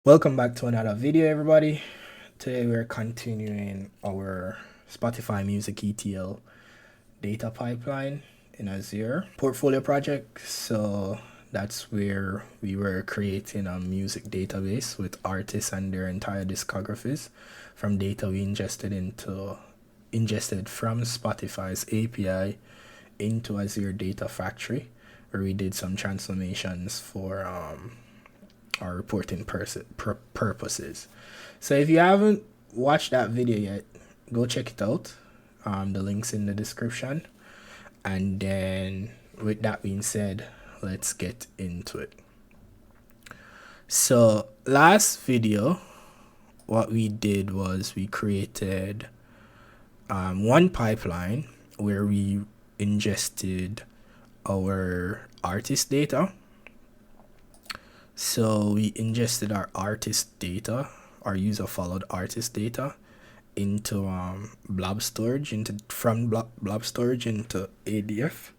Welcome back to another video, everybody. Today we're continuing our Spotify Music ETL data pipeline in Azure portfolio project. So that's where we were creating a music database with artists and their entire discographies from data we ingested from Spotify's API into Azure Data Factory, where we did some transformations for our reporting purposes. So if you haven't watched that video yet, go check it out. The link's in the description. And then with that being said, let's get into it. So last video, what we did was we created one pipeline where we ingested our artist data. So we ingested our artist data, our user followed artist data into blob storage, from blob storage into ADF,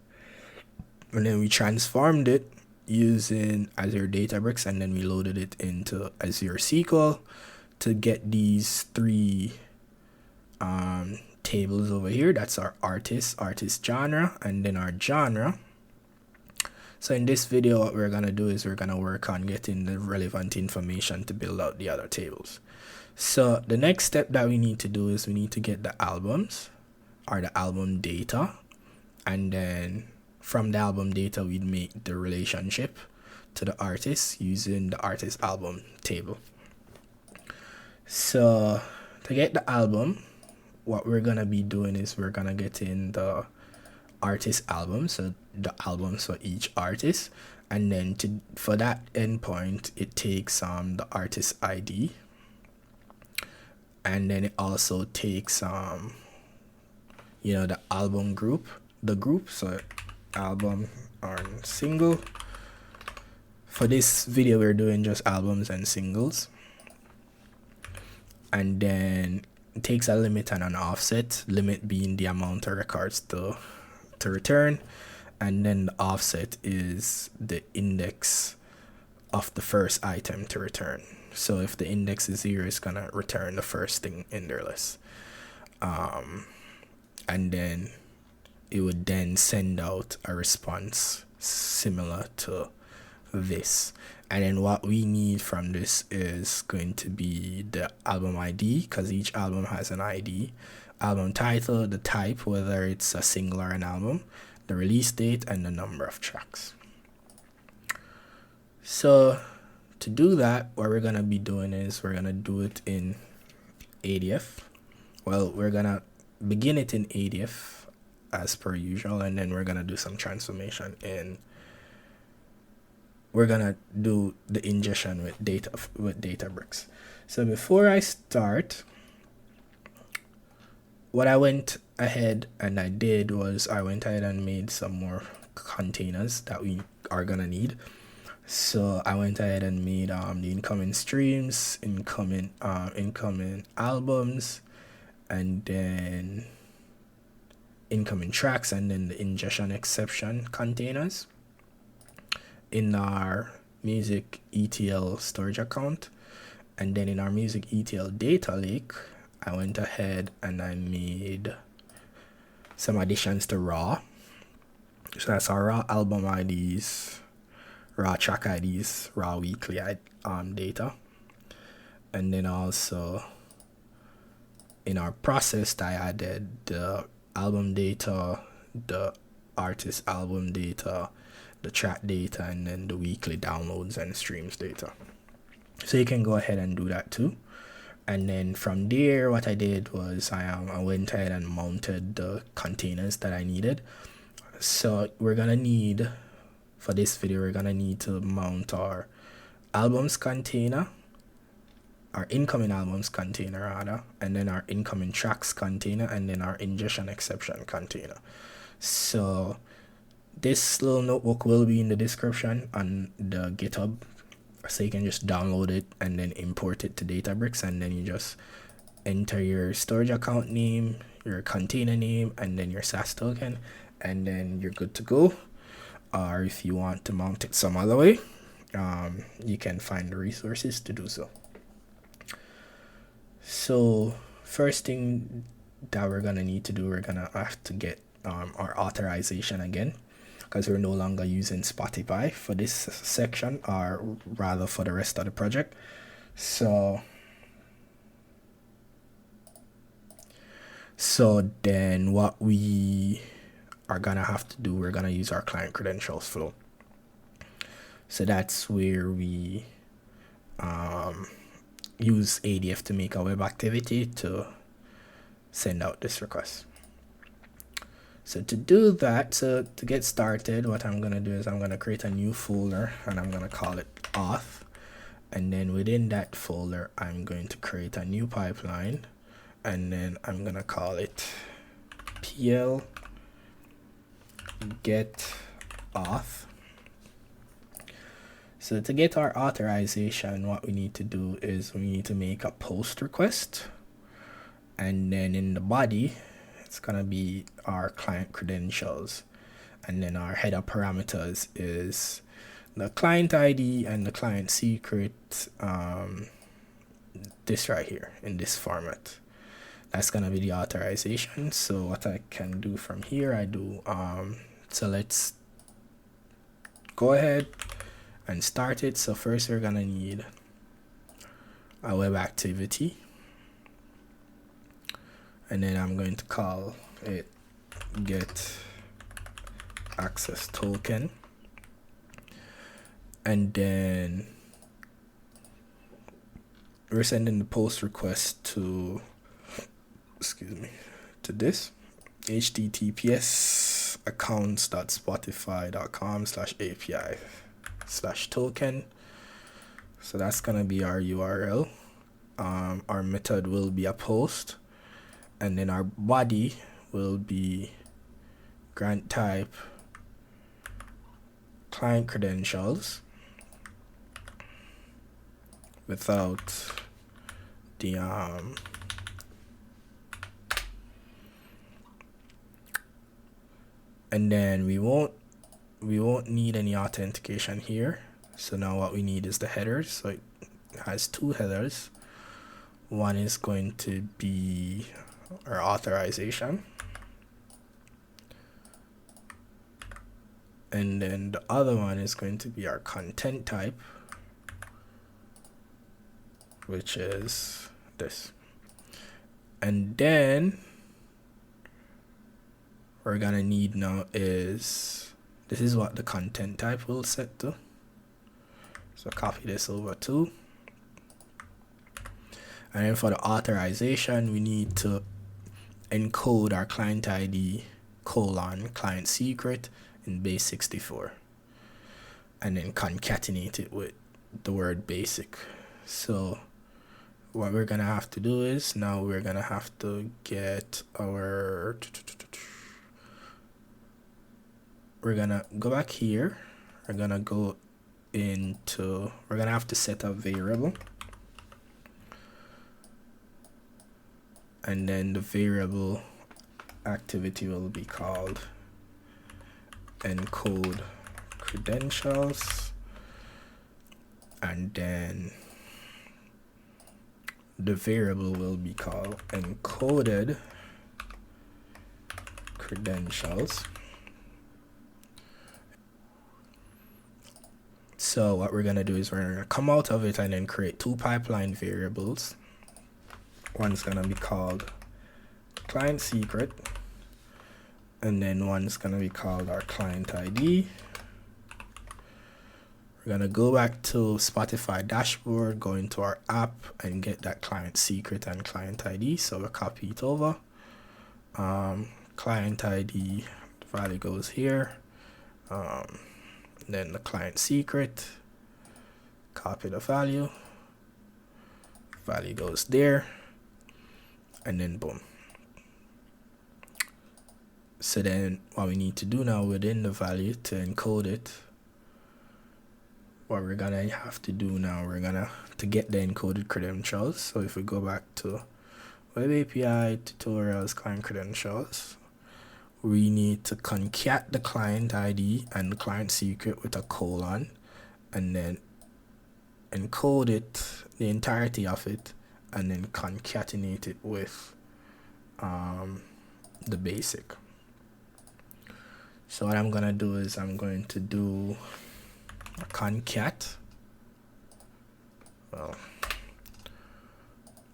and then we transformed it using Azure Databricks, and then we loaded it into Azure SQL to get these three tables over here. That's our artist genre, and then our genre. So in this video, what we're going to do is we're going to work on getting the relevant information to build out the other tables. So the next step that we need to do is we need to get the albums, or the album data, and then from the album data we'd make the relationship to the artist using the artist album table. So to get the album, what we're going to be doing is we're going to get in the artist album, so the albums for each artist, and then for that endpoint it takes the artist ID, and then it also takes the album group, so album or single. For this video we're doing just albums and singles, and then it takes a limit and an offset, limit being the amount of records to return, and then the offset is the index of the first item to return. So if the index is 0, it's gonna return the first thing in their list, and then it would then send out a response similar to this. And then what we need from this is going to be the album ID, because each album has an ID, album title, the type, whether it's a single or an album, the release date, and the number of tracks. So to do that, what we're gonna be doing is we're gonna do it in ADF. Well, we're gonna begin it in ADF as per usual, and then we're gonna do some transformation we're gonna do the ingestion with Databricks. So before I start, what I went ahead and I did was I went ahead and made some more containers that we are gonna need. So I went ahead and made the incoming streams, incoming albums, and then incoming tracks, and then the ingestion exception containers in our music ETL storage account. And then in our music ETL data lake, I went ahead and I made some additions to raw. So that's our raw album IDs, raw track IDs, raw weekly data. And then also in our processed, I added the album data, the artist album data, the track data, and then the weekly downloads and streams data. So you can go ahead and do that too. And then from there, what I did was I went ahead and mounted the containers that I needed. So we're gonna need, for this video, we're gonna need to mount our albums container, our incoming albums container rather, and then our incoming tracks container, and then our ingestion exception container. So this little notebook will be in the description on the GitHub, so you can just download it and then import it to Databricks, and then you just enter your storage account name, your container name, and then your SAS token, and then you're good to go. Or if you want to mount it some other way, you can find the resources to do so. So first thing that we're gonna need to do, we're gonna have to get our authorization again, because we're no longer using Spotify for this section, or rather for the rest of the project. So then what we are gonna have to do, we're gonna use our client credentials flow. So that's where we use ADF to make a web activity to send out this request. So to do that, so to get started, what I'm gonna do is I'm gonna create a new folder and I'm gonna call it auth. And then within that folder, I'm going to create a new pipeline, and then I'm gonna call it pl get auth. So to get our authorization, what we need to do is we need to make a post request, and then in the body, it's gonna be our client credentials, and then our header parameters is the client ID and the client secret, this right here in this format. That's gonna be the authorization. So what I can do from here, I do so let's go ahead and start it. So first we're gonna need a web activity, and then I'm going to call it get access token, and then we're sending the post request to this https accounts.spotify.com/api/token. So that's gonna be our URL. Our method will be a post, and then our body will be grant type client credentials without the and then we won't need any authentication here. So now what we need is the headers. So it has two headers. One is going to be our authorization, and then the other one is going to be our content type, which is this. And then we're gonna need now is, this is what the content type will set to. So copy this over too. And then for the authorization, we need to encode our client ID : client secret in base 64, and then concatenate it with the word basic. So what we're gonna have to do is, now we're gonna have to get our, we're gonna go back here, we're gonna go into, we're gonna have to set a variable, and then the variable activity will be called encode credentials, and then the variable will be called encoded credentials. So what we're gonna do is we're gonna come out of it and then create two pipeline variables. One's gonna be called client secret, and then one's gonna be called our client ID. We're gonna go back to Spotify dashboard, go into our app and get that client secret and client ID. So we'll copy it over. Client ID, the value goes here. Then the client secret, copy the value goes there, and then boom. So then what we need to do now within the value to encode it, what we're gonna have to do now, we're gonna, to get the encoded credentials. So if we go back to Web API tutorials, client credentials, we need to concat the client ID and the client secret with a : and then encode it, the entirety of it, and then concatenate it with the basic. So what I'm gonna do is I'm going to do a concat. Well,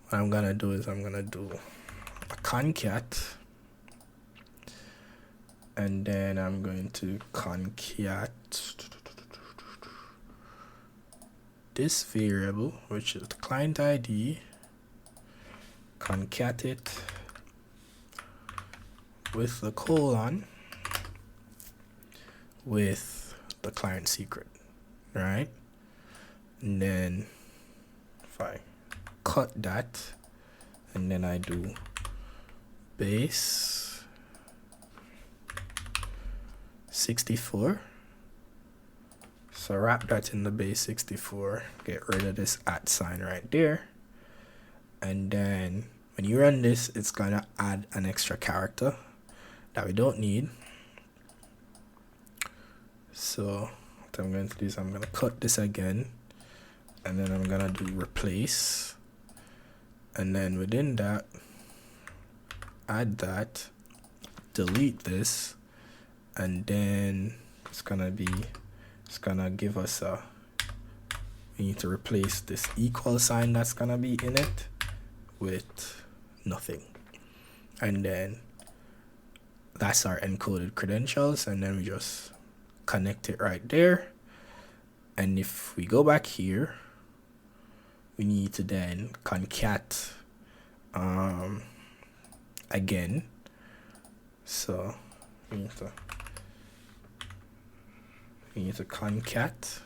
what I'm gonna do is I'm gonna do a concat, and then I'm going to concat this variable, which is the client ID, concat it with the colon with the client secret, right? And then if I cut that, and then I do base 64. So wrap that in the base 64, get rid of this @ sign right there. And then when you run this, it's gonna add an extra character that we don't need. So what I'm going to do is I'm gonna cut this again, and then I'm gonna do replace, and then within that add that, delete this, and then it's gonna give us we need to replace this equal sign that's gonna be in it with nothing, and then that's our encoded credentials, and then we just connect it right there. And if we go back here, we need to then concat again. So we need to concat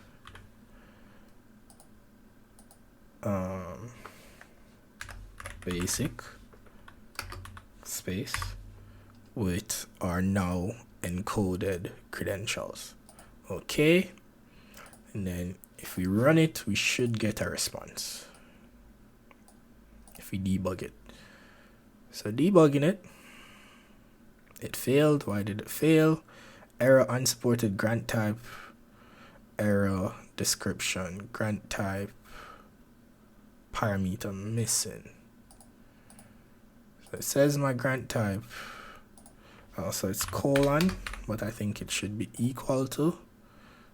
basic space with our now encoded credentials. Okay, and then if we run it, we should get a response if we debug it. So debugging it, it failed. Why did it fail? Error unsupported grant type, error description, grant type parameter missing. So it says my grant type, so it's colon, but I think it should be equal to.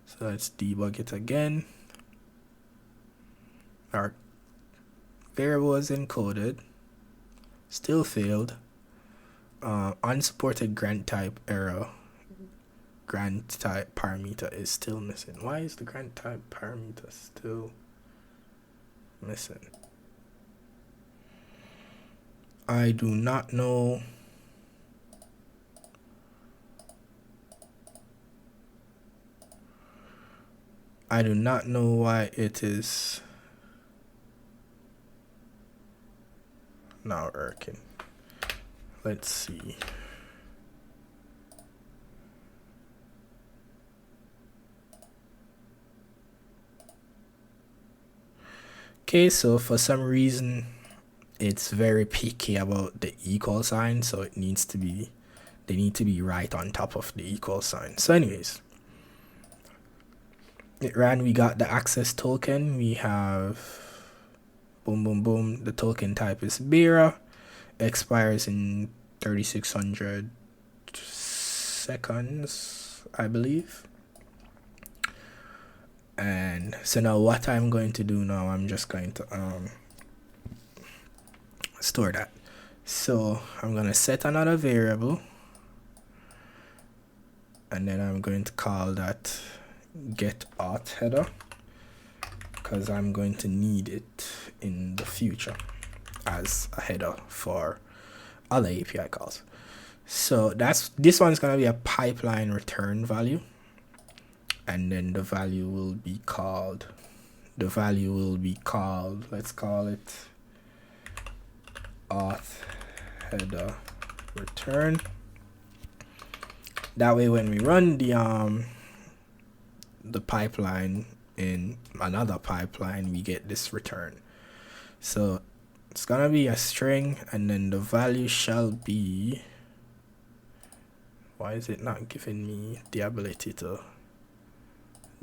So let's debug it again. Our variable is encoded, still failed. Unsupported grant type error, grant type parameter is still missing. Why is the grant type parameter still missing? I do not know. I do not know why it is not working. Let's see. Okay, so for some reason it's very picky about the equal sign, so they need to be right on top of the equal sign. So anyways, it ran, we got the access token, we have boom boom boom, the token type is bearer, expires in 3600 seconds, I believe. And so now what I'm going to do now, I'm just going to store that. So I'm going to set another variable, and then I'm going to call that get auth header, because I'm going to need it in the future as a header for other API calls. So this one's going to be a pipeline return value, and then the value will be called, let's call it auth header return. That way when we run the pipeline in another pipeline, we get this return. So it's gonna be a string, and then the value shall be, why is it not giving me the ability to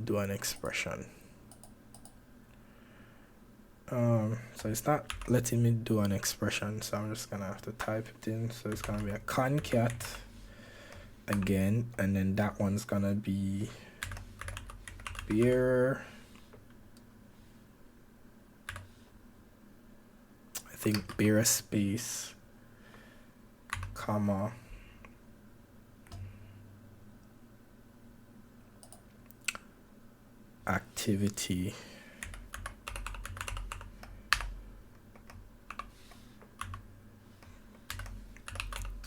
do an expression? So it's not letting me do an expression, so I'm just gonna have to type it in. So it's gonna be a concat again, and then that one's gonna be beer. I think beer space, comma, activity,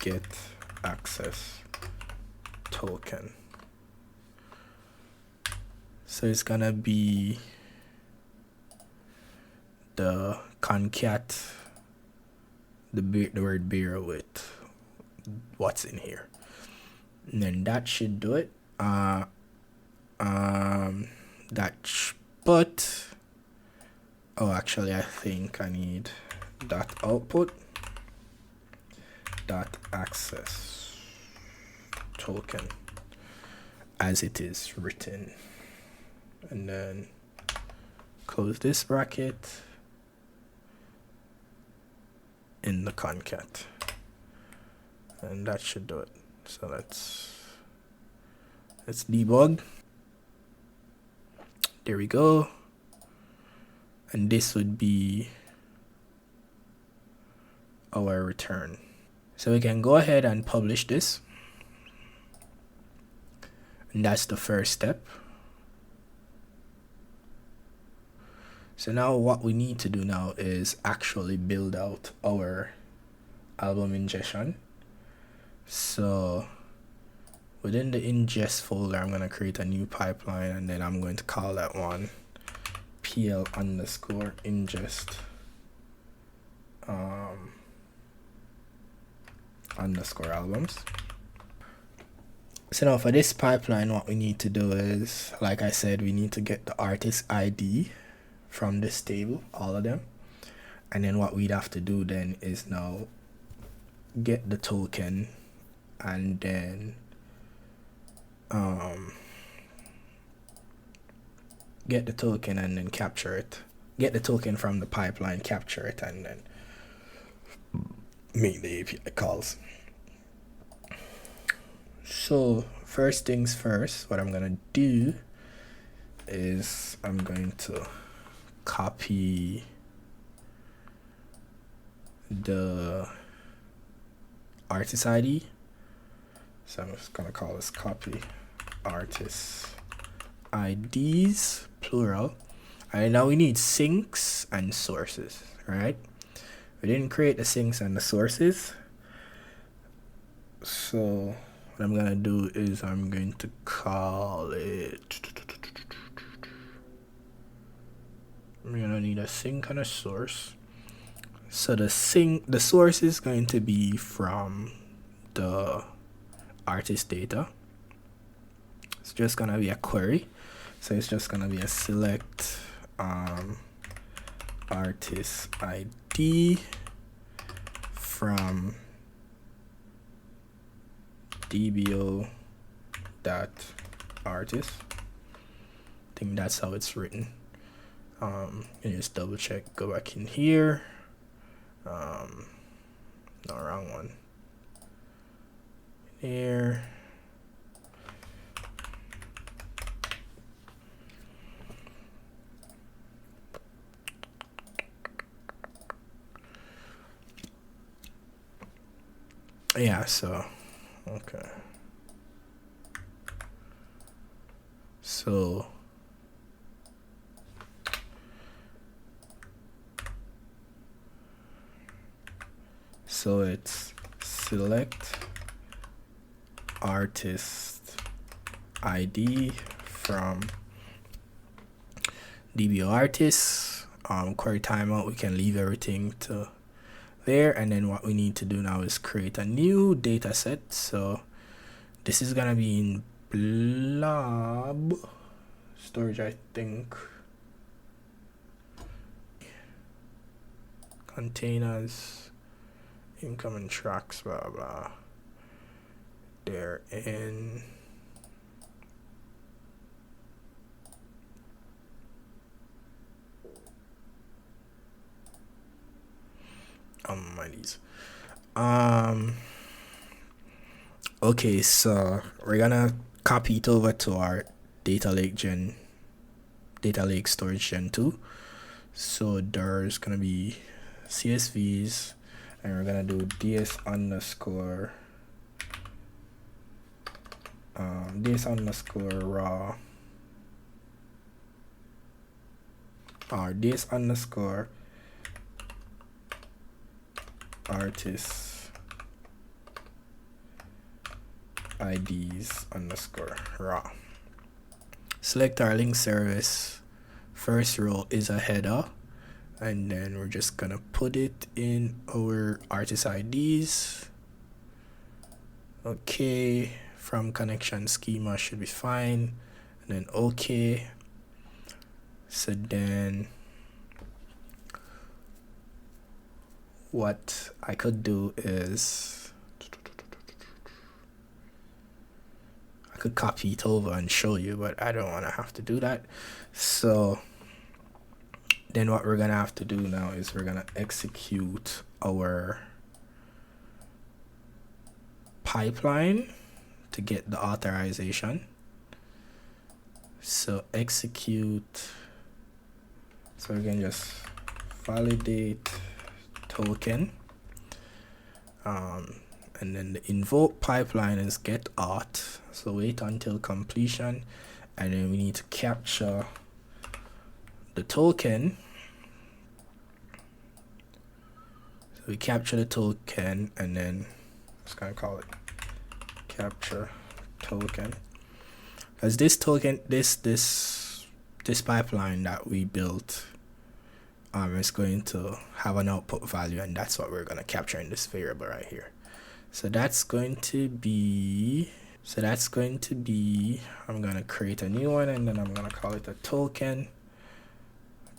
get access token. So it's gonna be the concat, the word beer with what's in here, and then that should do it. But oh, actually, I think I need dot output dot access token as it is written, and then close this bracket in the concat, and that should do it. So let's debug. There we go. And this would be our return. So we can go ahead and publish this. And that's the first step. So now what we need to do now is actually build out our album ingestion. So within the ingest folder, I'm going to create a new pipeline, and then I'm going to call that one pl_ingest underscore albums. So now for this pipeline, what we need to do is, like I said, we need to get the artist ID from this table, all of them. And then what we'd have to do then is now get the token, and then get the token and then capture it. Get the token from the pipeline, capture it, and then make the API calls. So first things first, what I'm gonna do is I'm going to copy the artist ID. So I'm just gonna call this copy artist IDs, plural. And now we need sinks and sources, right? We didn't create the sinks and the sources. So what I'm gonna do is I'm going to call it, we're gonna need a sink and a source. So the source is going to be from the artist data. It's just gonna be a query. So it's just gonna be a select artist ID from dbo.artist. I think that's how it's written. And just double check, go back in here. No, wrong one. Here. Yeah, so okay. So it's select artist ID from DBO artists. Query timeout, we can leave everything to there, and then what we need to do now is create a new data set. So this is gonna be in blob storage, I think. Containers, incoming tracks, blah blah. They're in These. Okay, so we're gonna copy it over to our data lake storage gen 2. So there's gonna be CSVs, and we're gonna do ds underscore raw, or ds underscore artist IDs underscore raw. Select our link service. First row is a header, and then we're just gonna put it in our artist IDs. Okay, from connection schema should be fine, and then okay. So then what I could do is I could copy it over and show you, but I don't want to have to do that. So then what we're gonna have to do now is we're gonna execute our pipeline to get the authorization. So execute, so we can just validate token, and then the invoke pipeline is get auth, so wait until completion, and then we need to capture the token. So we capture the token, and then I'm just gonna call it capture token, because this token, this pipeline that we built is going to have an output value, and that's what we're going to capture in this variable right here. So that's going to be I'm going to create a new one, and then I'm going to call it a token.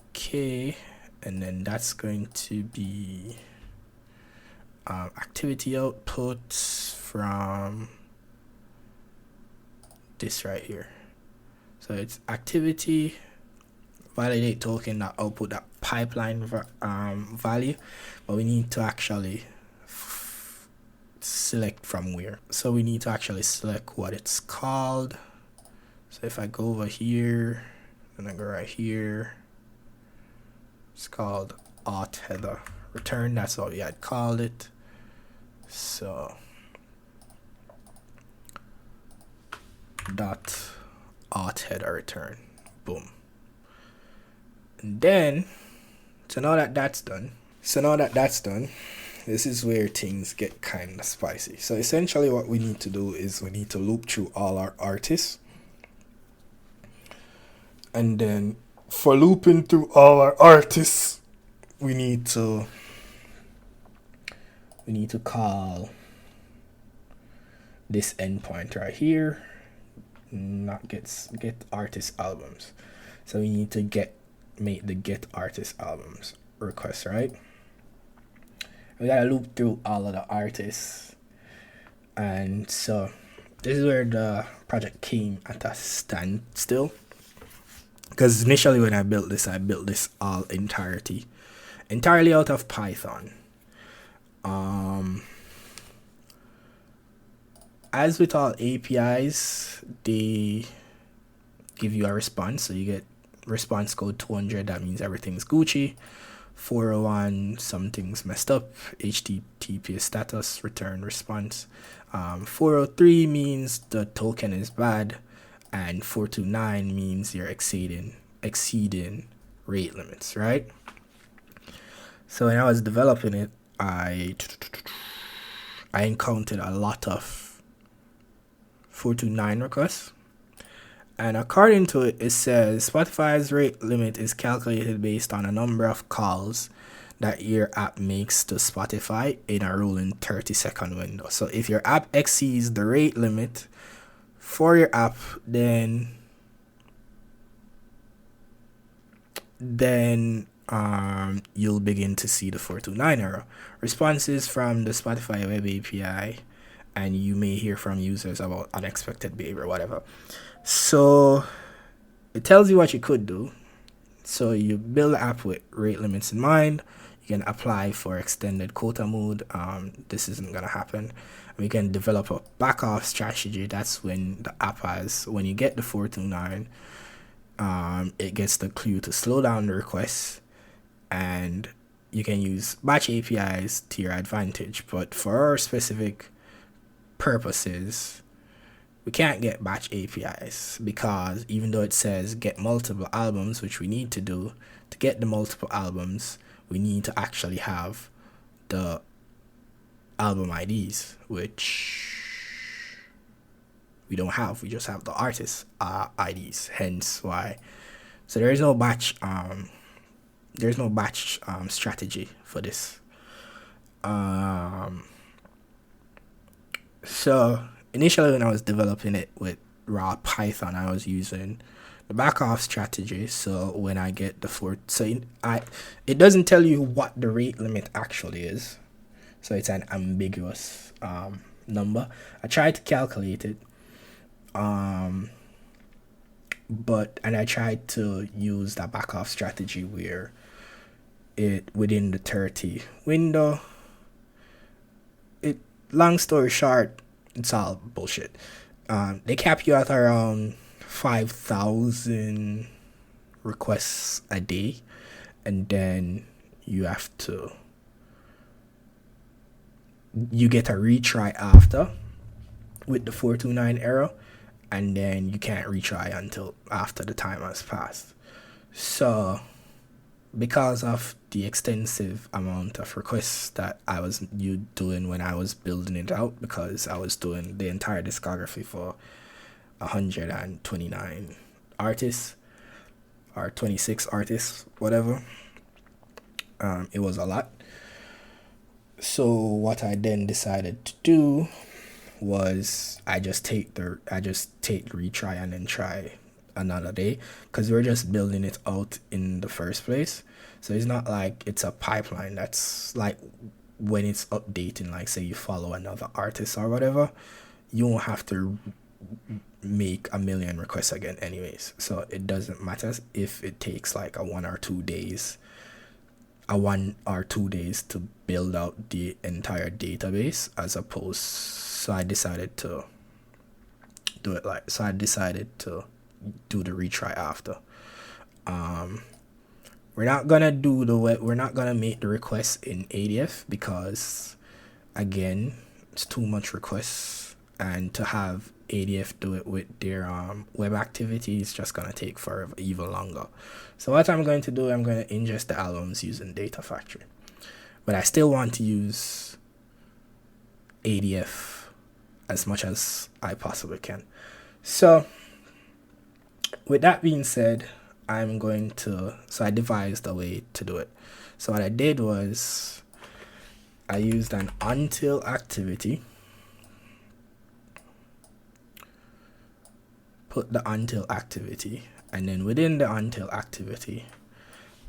Okay, and then that's going to be activity output from this right here. So it's activity validate token that output that pipeline value, but we need to actually select from where. So we need to actually select what it's called. So if I go over here and I go right here, it's called auth header return. That's what we had called it. So dot auth header return, boom. And then so now that that's done, this is where things get kind of spicy. So essentially what we need to do is we need to loop through all our artists, and then for looping through all our artists, we need to call this endpoint right here, not get artist albums. So we need to make the get artist albums request, right? We gotta loop through all of the artists, and so this is where the project came at a standstill, because initially when I built this all entirely out of Python. As with all APIs, they give you a response, so you get response code 200. That means everything's Gucci. 401, something's messed up. HTTP status, return response. 403 means the token is bad, and 429 means you're exceeding rate limits, right? So when I was developing it, I encountered a lot of 429 requests. And according to it, it says Spotify's rate limit is calculated based on a number of calls that your app makes to Spotify in a rolling 30-second window. So if your app exceeds the rate limit for your app, then you'll begin to see the 429 error. Responses from the Spotify web API, and you may hear from users about unexpected behavior, whatever. So it tells you what you could do. So you build the app with rate limits in mind. You can apply for extended quota mode. This isn't gonna happen. We can develop a back-off strategy. That's when the app has, when you get the 429, it gets the clue to slow down the requests, and you can use batch APIs to your advantage. But for our specific purposes, we can't get batch APIs, because even though it says get multiple albums, which we need to do, to get the multiple albums, we need to actually have the album IDs, which we don't have. We just have the artist IDs. Hence why. So there is no batch. There's no batch strategy for this. So initially, when I was developing it with raw Python, I was using the back-off strategy. So when I get the it doesn't tell you what the rate limit actually is. So it's an ambiguous number. I tried to calculate it, and I tried to use that back-off strategy where it within the 30 window. Long story short, it's all bullshit. They cap you at around 5,000 requests a day, and then you get a retry after with the 429 error, and then you can't retry until after the time has passed. So because of the extensive amount of requests that I was doing when I was building it out, because I was doing the entire discography for 129 artists or 26 artists, whatever, it was a lot. So what I then decided to do was I just take the retry and then try another day, because we're just building it out in the first place. So it's not like it's a pipeline that's like when it's updating, like say you follow another artist or whatever, you won't have to make a million requests again anyways. So it doesn't matter if it takes like 1 or 2 days to build out the entire database, as opposed. So I decided to do it like, so I decided to do the retry after. We're not gonna make the requests in ADF, because again, it's too much requests, and to have ADF do it with their web activity is just gonna take forever, even longer. So what I'm going to do, I'm going to ingest the albums using Data Factory, but I still want to use ADF as much as I possibly can. So with that being said, I devised a way to do it. So what I did was I used an until activity, put the until activity, and then within the until activity,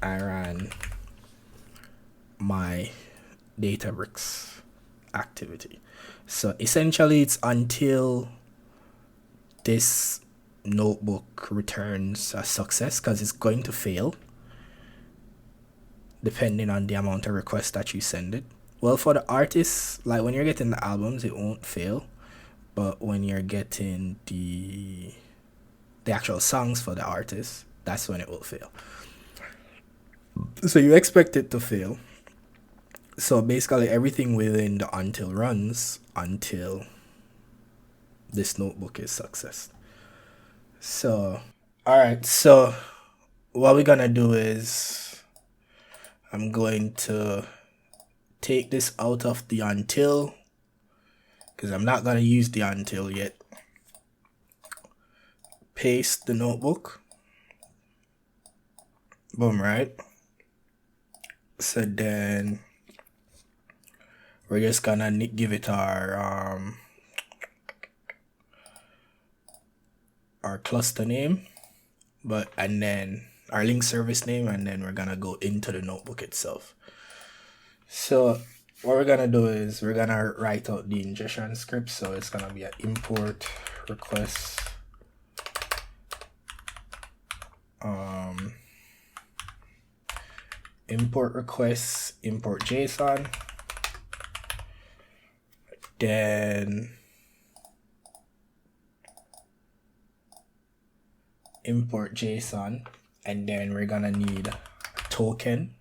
I ran my Databricks activity. So essentially it's until this notebook returns a success, because it's going to fail depending on the amount of requests that you send it. Well, for the artists, like when you're getting the albums, it won't fail, but when you're getting the actual songs for the artists, that's when it will fail. So you expect it to fail. So basically everything within the until runs until this notebook is success. So, all right. So what we're gonna do is I'm going to take this out of the until, because I'm not gonna use the until yet. Paste the notebook. Boom, right? So then we're just gonna give it our cluster name, and then our link service name, and then we're gonna go into the notebook itself. So what we're gonna do is we're gonna write out the ingestion script. So it's gonna be an import request import requests, import JSON, then import JSON, and then we're gonna need a token,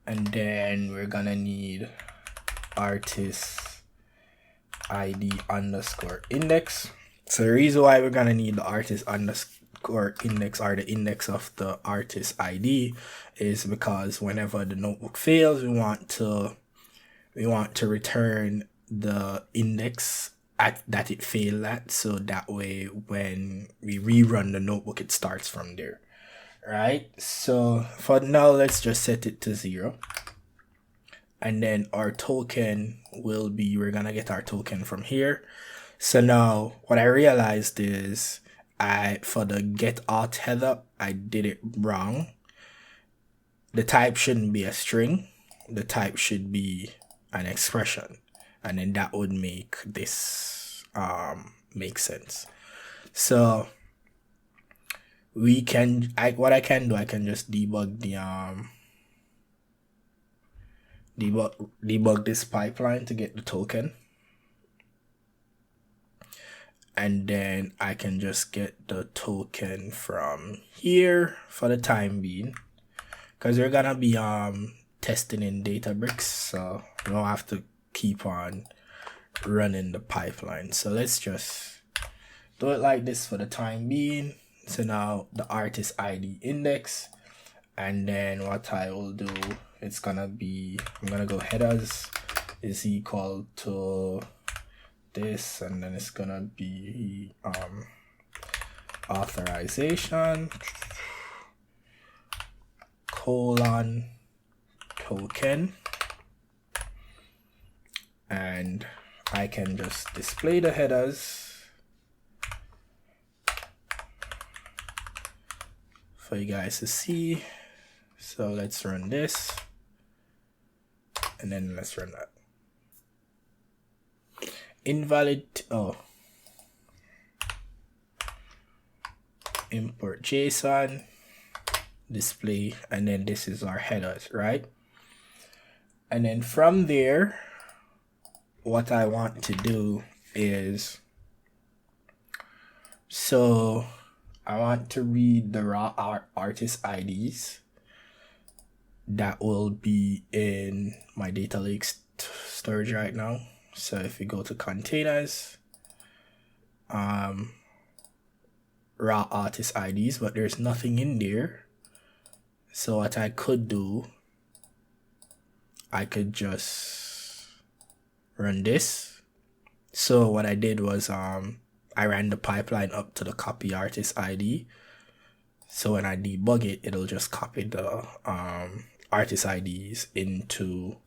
and then we're gonna need artist ID underscore index. So the reason why we're gonna need the artist underscore index or the index of the artist ID is because whenever the notebook fails, we want to return the index that it failed at, so that way when we rerun the notebook it starts from there, right? So for now, let's just set it to 0, and then our token will be, we're gonna get our token from here. So now what I realized is for the get auth header, I did it wrong. The type shouldn't be a string, the type should be an expression, and then that would make this make sense. So we can, what I can do, I can just debug the debug this pipeline to get the token, and then I can just get the token from here for the time being, because we're gonna be testing in Databricks, so we don't have to keep on running the pipeline. So let's just do it like this for the time being. So now the artist ID index, and then what I will do, it's gonna be, I'm gonna go headers is equal to this, and then it's gonna be authorization colon token, and I can just display the headers for you guys to see. So let's run this, and then let's run that. Invalid, import JSON, display, and then this is our headers, right? And then from there, what I want to do is, so I want to read the raw artist IDs that will be in my data lake storage right now. So if we go to containers, raw artist IDs, but there's nothing in there. So what I could do, I could just run this. So what I did was I ran the pipeline up to the copy artist ID. So when I debug it, it'll just copy the artist IDs into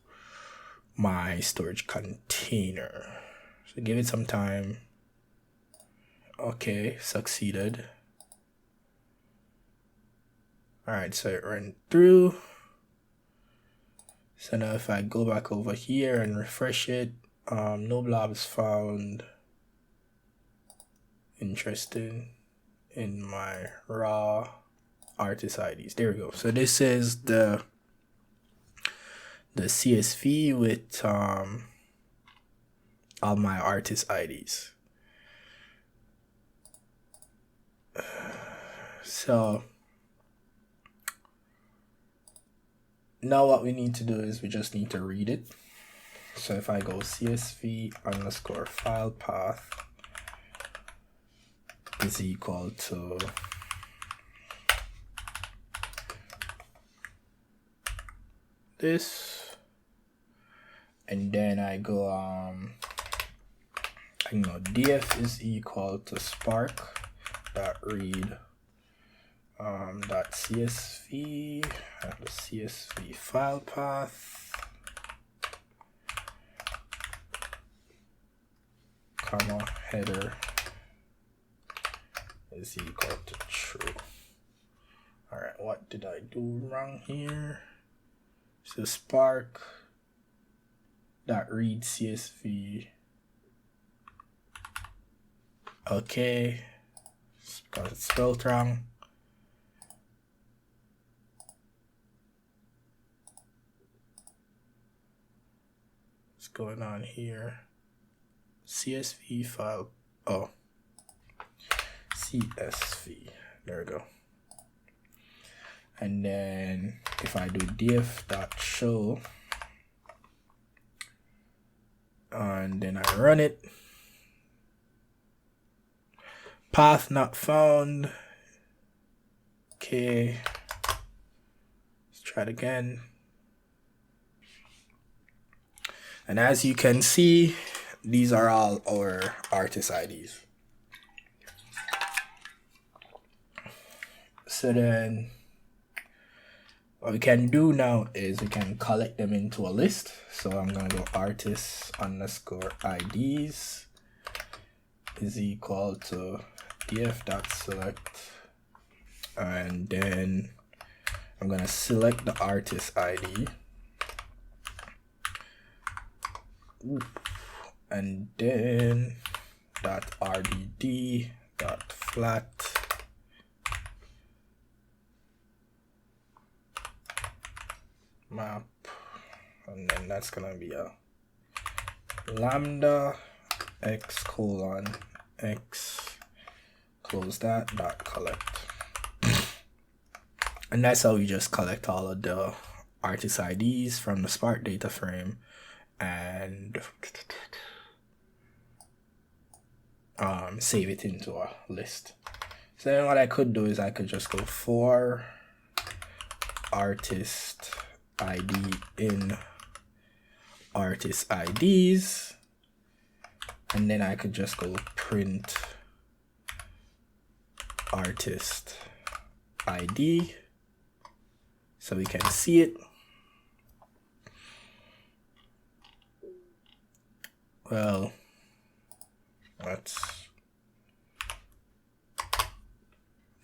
my storage container. So give it some time. Okay, succeeded. All right, so it ran through. So now if I go back over here and refresh it, no blobs found. Interesting. In my raw artist IDs. There we go. So this is the CSV with all my artist IDs. So now what we need to do is we just need to read it. So if I go CSV underscore file path is equal to this, and then I go df is equal to spark dot read dot csv and the csv file path comma header is equal to true. All right, what did I do wrong here? So spark dot read csv. Okay, it's because it's spelled wrong. what's going on here? CSV file. Oh, CSV. There we go. And then if I do df.show and then I run it, path not found. Okay, let's try it again. And as you can see, these are all our artist IDs. So then what we can do now is we can collect them into a list. So I'm going to go artist_IDs is equal to df.select. And then I'm going to select the artist ID. And then .rdd.flat map, and then that's gonna be a lambda x colon x close that dot collect. And that's how we just collect all of the artist IDs from the Spark data frame and save it into a list. So then what I could do is I could just go for artist ID in artist IDs, and then I could just go print artist ID so we can see it. Well,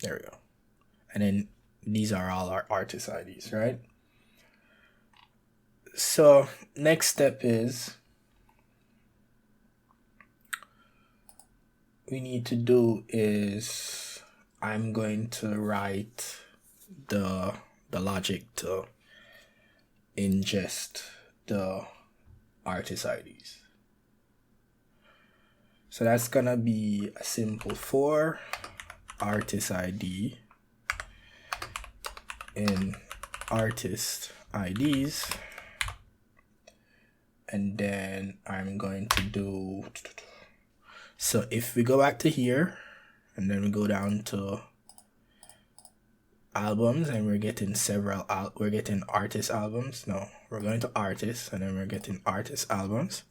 there we go. And then these are all our artist IDs, right? So next step is we need to do is I'm going to write the logic to ingest the artist IDs. So that's gonna be a simple for artist ID in artist IDs, and then I'm going to do, so if we go back to here and then we go down to albums and we're getting we're getting artist albums. No, we're going to artists and then we're getting artist albums.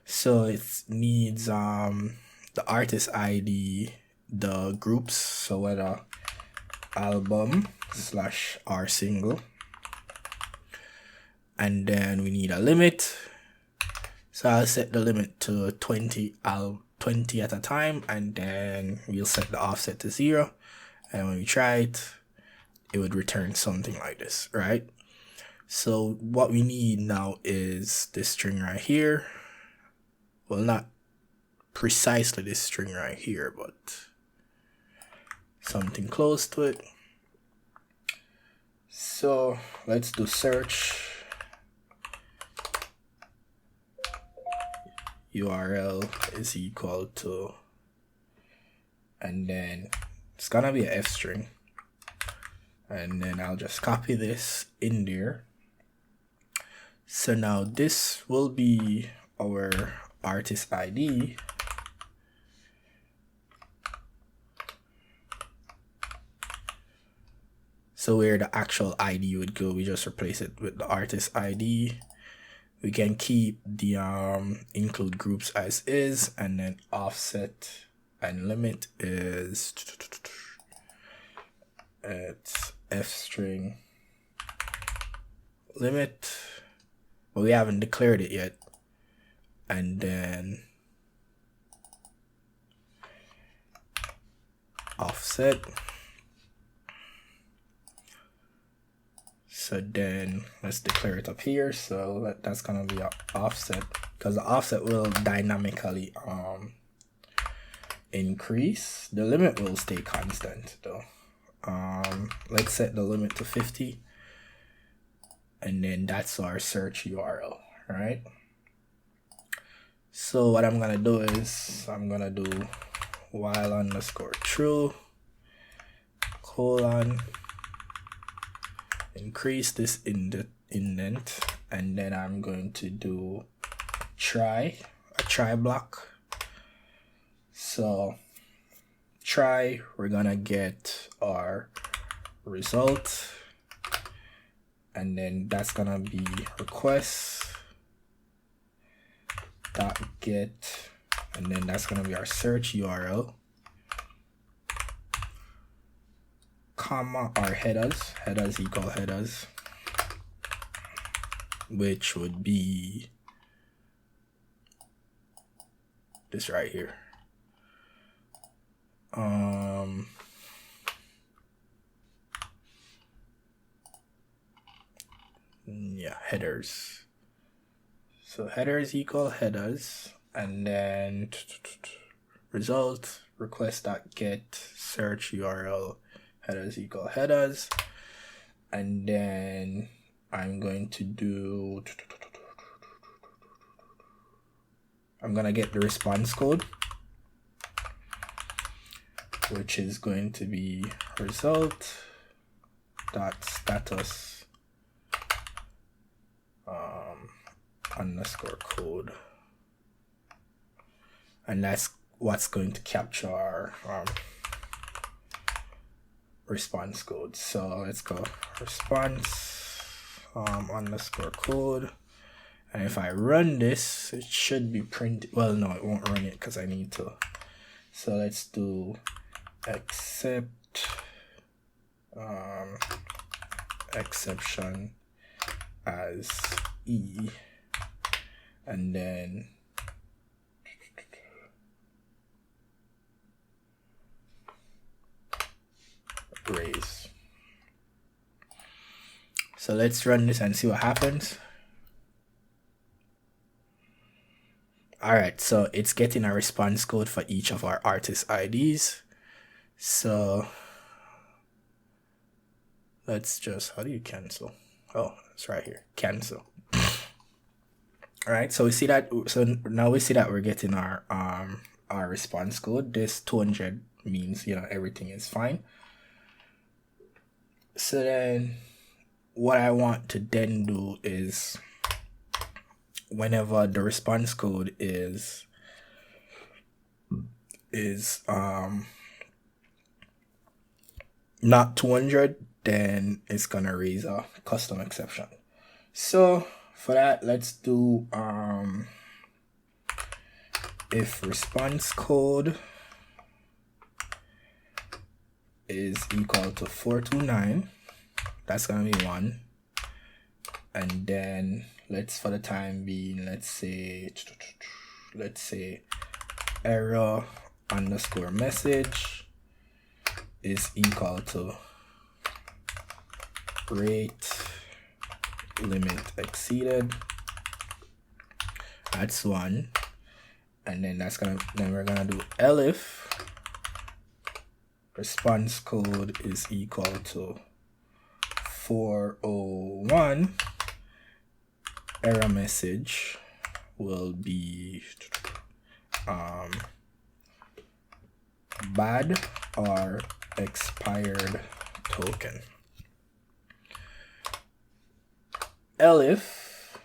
So it needs the artist ID, the groups, so whether album / r single, and then we need a limit. So I'll set the limit to 20 at a time, and then we'll set the offset to 0, and when we try it, it would return something like this, right? So what we need now is this string right here. Well, not precisely this string right here, but something close to it. So let's do search URL is equal to, and then it's gonna be a F string, and then I'll just copy this in there. So now this will be our artist ID, so where the actual ID would go, we just replace it with the artist ID. We can keep the include groups as is, and then offset and limit is it's F string limit, but we haven't declared it yet. And then offset. So then let's declare it up here. So that's gonna be an offset, because the offset will dynamically increase. The limit will stay constant though. Let's set the limit to 50, and then that's our search URL, right? So what I'm gonna do is I'm gonna do while underscore true colon, increase this indent, and then I'm going to do a try block. So try, we're gonna get our result, and then that's gonna be request dot get, and then that's gonna be our search URL, comma our headers equal headers, which would be this right here. Yeah, headers. So headers equal headers, and then result request.get search URL headers equal headers, and then I'm going to do, I'm gonna get the response code, which is going to be result dot status underscore code, and that's what's going to capture our response code. So let's go response underscore code, and if I run this, it should be printed. Well, no, it won't run it because I need to. So let's do except exception as E, and then raise. So let's run this and see what happens. All right, so it's getting a response code for each of our artist IDs. So let's just, how do you cancel? Oh, it's right here, cancel. All right, so we see that, so now we see that we're getting our response code. This 200 means, you know, everything is fine. So then what I want to then do is, whenever the response code is not 200, then it's gonna raise a custom exception. So for that, let's do if response code is equal to 429, that's gonna be 1, and then let's, for the time being, let's say error underscore message is equal to rate limit exceeded. That's 1, and then then we're gonna do elif response code is equal to 401. Error message will be bad or expired token. Elif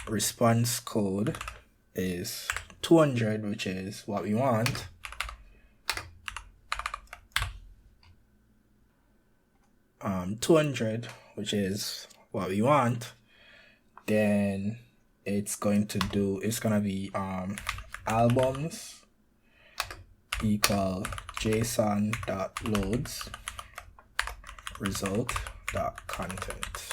response code is 200, which is what we want. 200, which is what we want, then it's gonna be albums equal json.loads result.content.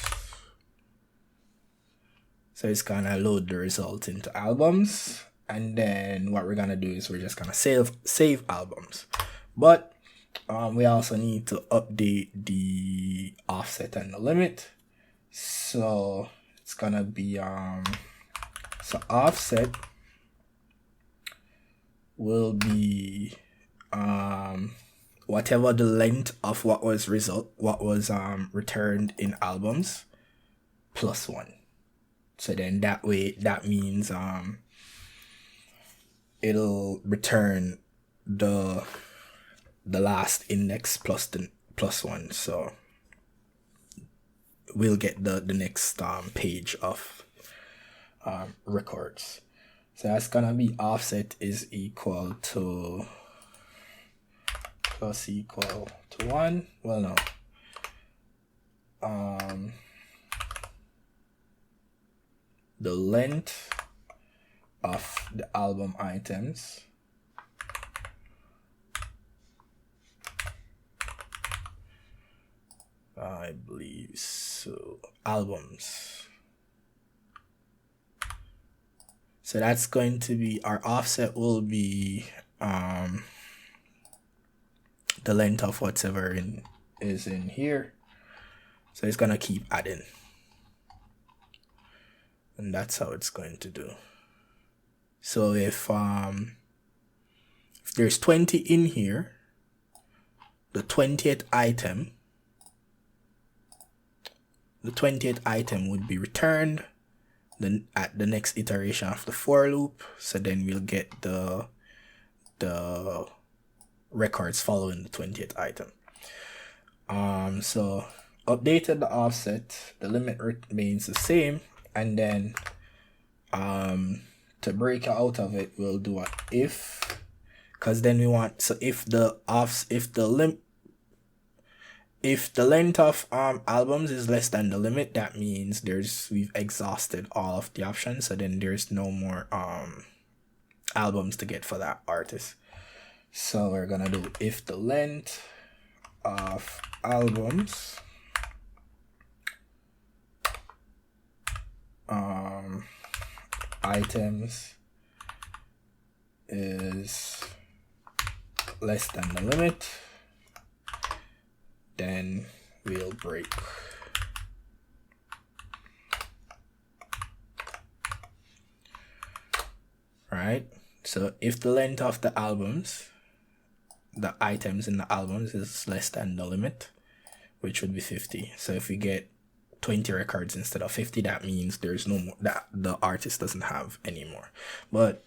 So it's gonna load the result into albums, and then what we're gonna do is we're just gonna save albums. But we also need to update the offset and the limit. So it's gonna be so offset will be whatever the length of what was returned in albums plus 1. So then that way, that means it'll return the last index plus the plus one. So we'll get the next page of records. So that's gonna be offset is equal to plus equal to 1. Well, no. The length of the album items I believe so. Albums. So that's going to be, our offset will be the length of whatever is in here. So it's gonna keep adding. And that's how it's going to do. So if there's 20 in here, the 20th item would be returned then at the next iteration of the for loop. So then we'll get the records following the 20th item. So updated the offset, the limit remains the same, and then to break out of it, we'll do a if, because then we want, so if the length of albums is less than the limit, that means we've exhausted all of the options, so then there's no more albums to get for that artist. So we're gonna do if the length of albums items is less than the limit, then we'll break. Right? So if the length of the albums, the items in the albums, is less than the limit, which would be 50. So if we get 20 records instead of 50, that means there's no more, that the artist doesn't have any more. But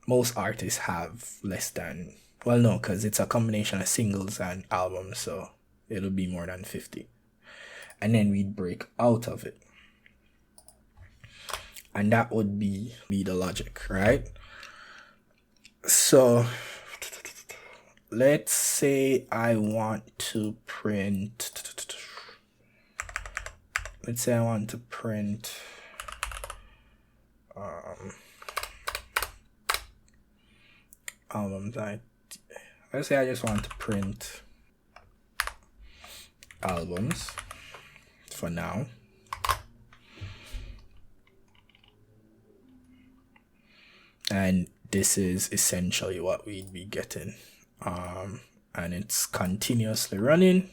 most artists have less than, well, no, because it's a combination of singles and albums, so it'll be more than 50. And then we'd break out of it. And that would be the logic, right? So let's say I want to print, albums. Let's say I just want to print albums for now. And this is essentially what we'd be getting. And it's continuously running.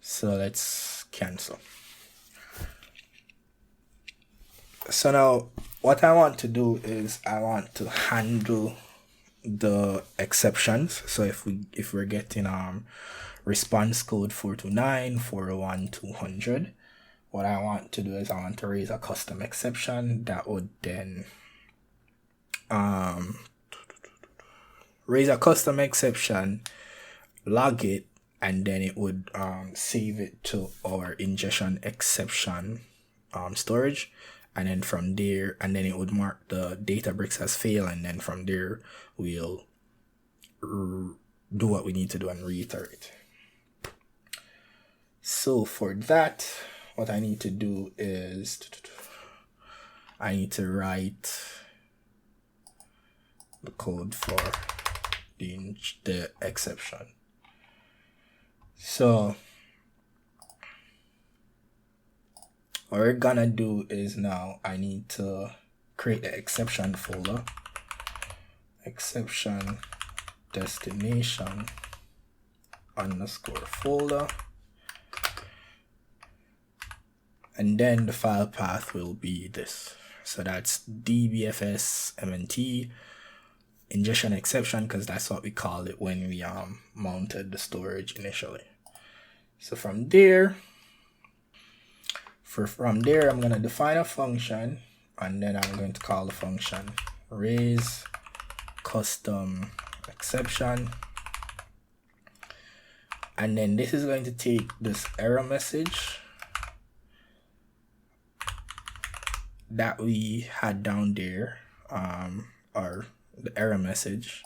So let's cancel. So now what I want to do is I want to handle the exceptions. So if we're getting response code 429, 401, 200, what I want to do is I want to raise a custom exception that would then raise a custom exception, log it, and then it would save it to our ingestion exception storage, and then from there, and then it would mark the Databricks as fail, and then from there we'll do what we need to do and reiterate. So for that, what I need to do is I need to write the code for the exception. So what we're gonna do is now I need to create the exception folder, exception destination underscore folder, and then the file path will be this. So that's dbfs mnt ingestion exception, because that's what we called it when we mounted the storage initially. So from there, From there, I'm going to define a function, and then I'm going to call the function raise custom exception. And then this is going to take this error message that we had down there, or the error message,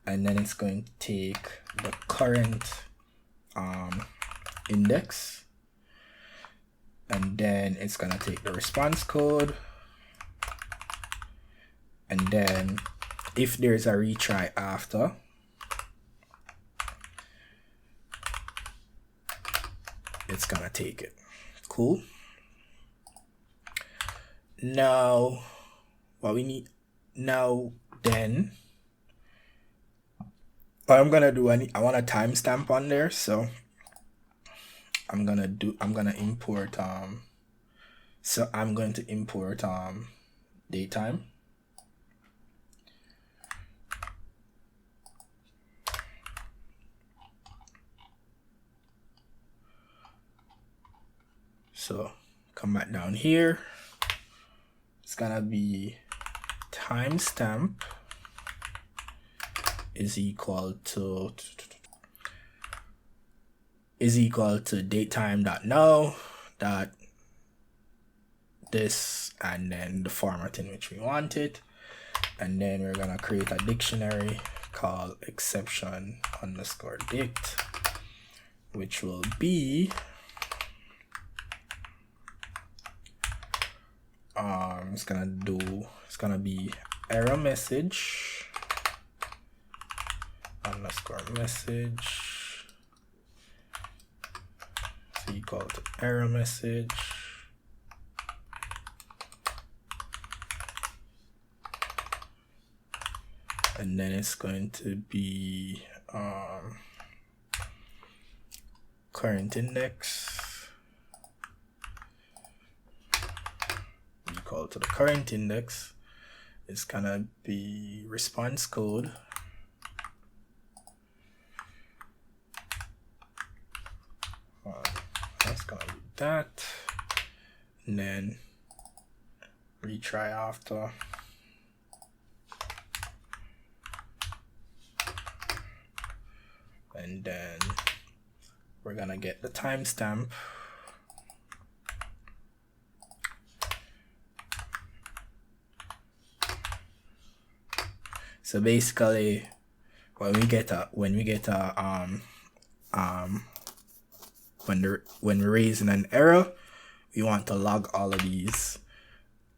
and then it's going to take the current index, and then it's going to take the response code, and then if there's a retry after, it's gonna take it. Cool. Now what we need now, then what I'm gonna do, I want a timestamp on there, so I'm gonna import datetime. So come back down here. It's gonna be timestamp is equal to datetime.now dot this, and then the format in which we want it, and then we're gonna create a dictionary called exception underscore dict, which will be it's gonna be error message underscore message is equal to error message, and then it's going to be current index equal to the current index. It's gonna be response code that's gonna be that, and then retry after, and then we're gonna get the timestamp. So basically, when we're raising an error, we want to log all of these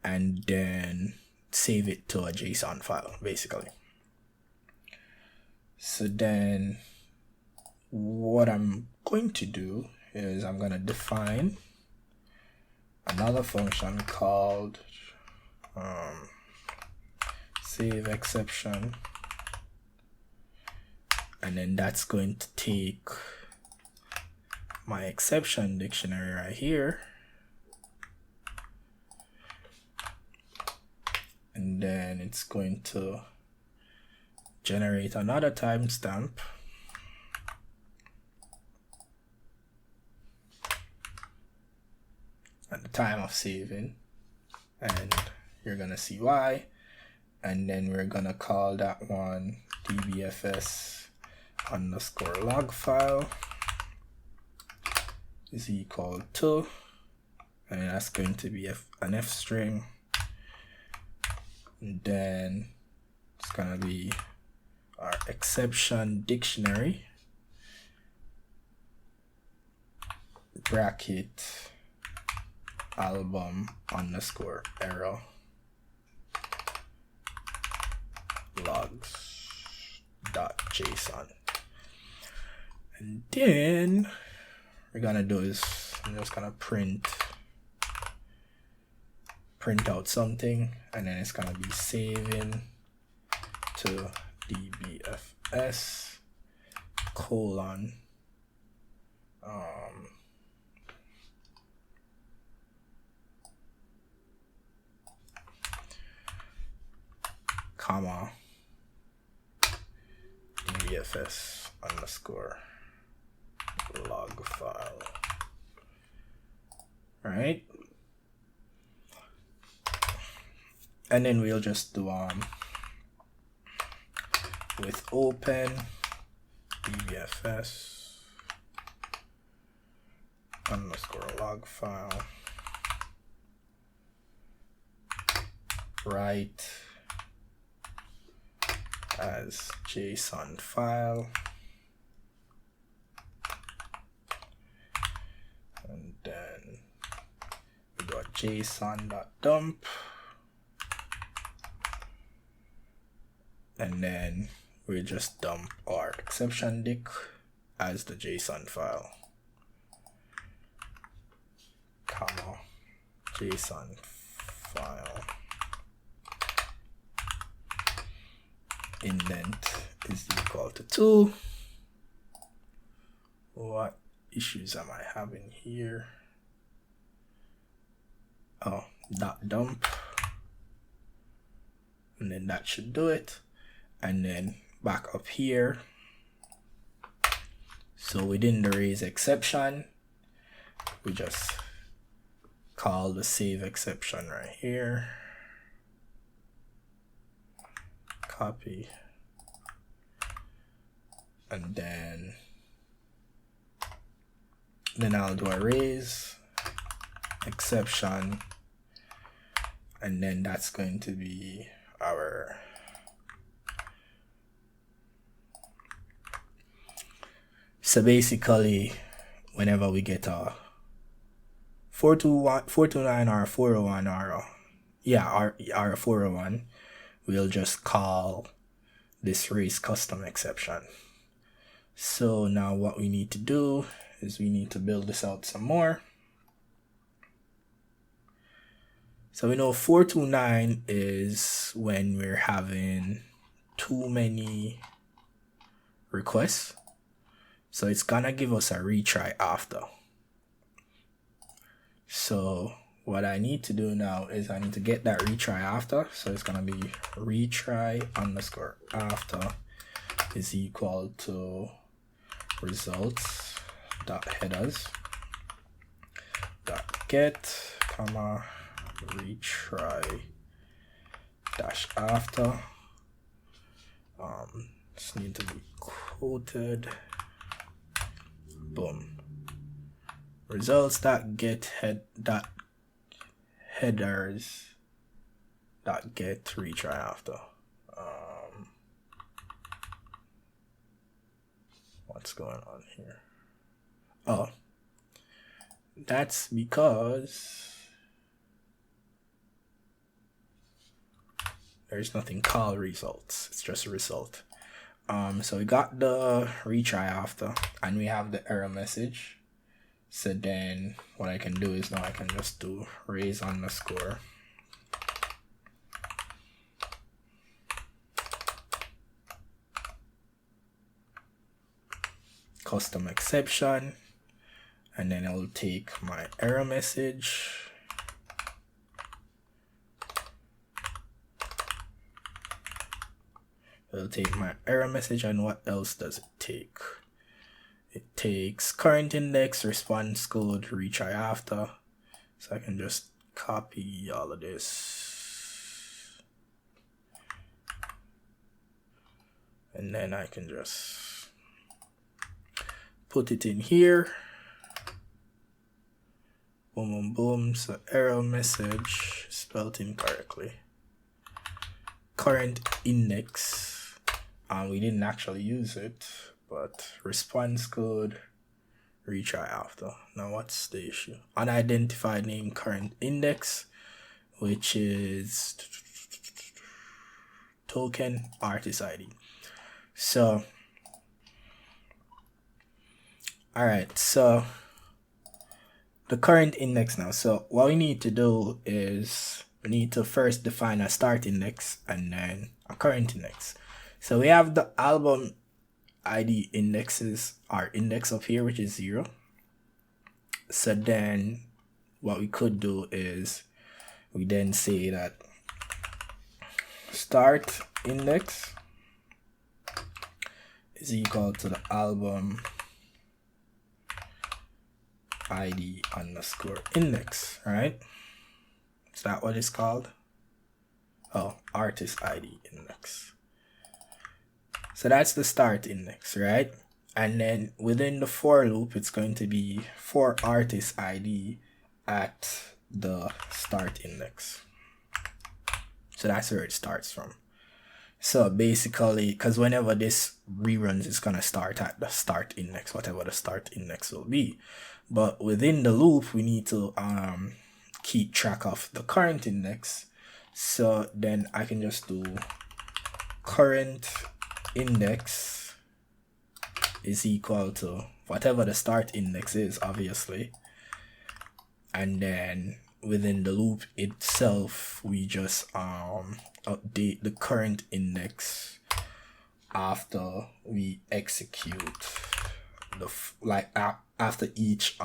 and then save it to a JSON file, basically. So then what I'm going to do is I'm going to define another function called save exception, and then that's going to take my exception dictionary right here, and then it's going to generate another timestamp at the time of saving, and you're gonna see why. And then we're gonna call that one dbfs underscore log file is equal to, and that's going to be an f string, and then it's gonna be our exception dictionary bracket album underscore error logs.json. And then we're gonna do is I'm just gonna print out something, and then it's gonna be saving to dbfs colon comma dbfs underscore log file. All right, And then we'll just do with open dbfs underscore log file write as JSON file, and then we got json.dump, and then we just dump our exception dict as the JSON file, comma JSON file indent is equal to 2. What issues am I having here? Oh, dot dump, and then that should do it. And then back up here, so within the raise exception, we just call the save exception right here, copy, and then I'll do a raise exception, and then that's going to be our so basically whenever we get a 429 or a 401 or a 401, we'll just call this raise custom exception. So now what we need to do is we need to build this out some more. So we know 429 is when we're having too many requests. So it's gonna give us a retry after. So what I need to do now is I need to get that retry after. So it's gonna be retry underscore after is equal to results dot headers dot get comma retry dash after. This need to be quoted. Boom. Results dot get headers dot get retry after. What's going on here? Oh, that's because there's nothing called results. It's just a result. So we got the retry after, and we have the error message. So then what I can do is now I can just do raise underscore custom exception, and then I'll take my error message, and what else does it take? It takes current index, response code, retry after. So I can just copy all of this, and then I can just put it in here. Boom, boom, boom. So error message spelled incorrectly. Current index, we didn't actually use it, but response code, retry after. Now what's the issue? Unidentified name current index, which is token artist ID. So all right, so the current index now. So what we need to do is we need to first define a start index and then a current index. So we have the album ID indexes, our index up here, which is 0. So then what we could do is we then say that start index is equal to the album ID underscore index, right? Is that what it's called? artist ID index. So that's the start index, right? And then within the for loop, it's going to be for artist ID at the start index. So that's where it starts from. So basically, because whenever this reruns, it's going to start at the start index, whatever the start index will be. But within the loop, we need to keep track of the current index. So then I can just do current index is equal to whatever the start index is, obviously. And then within the loop itself, we just update the current index after we execute the after each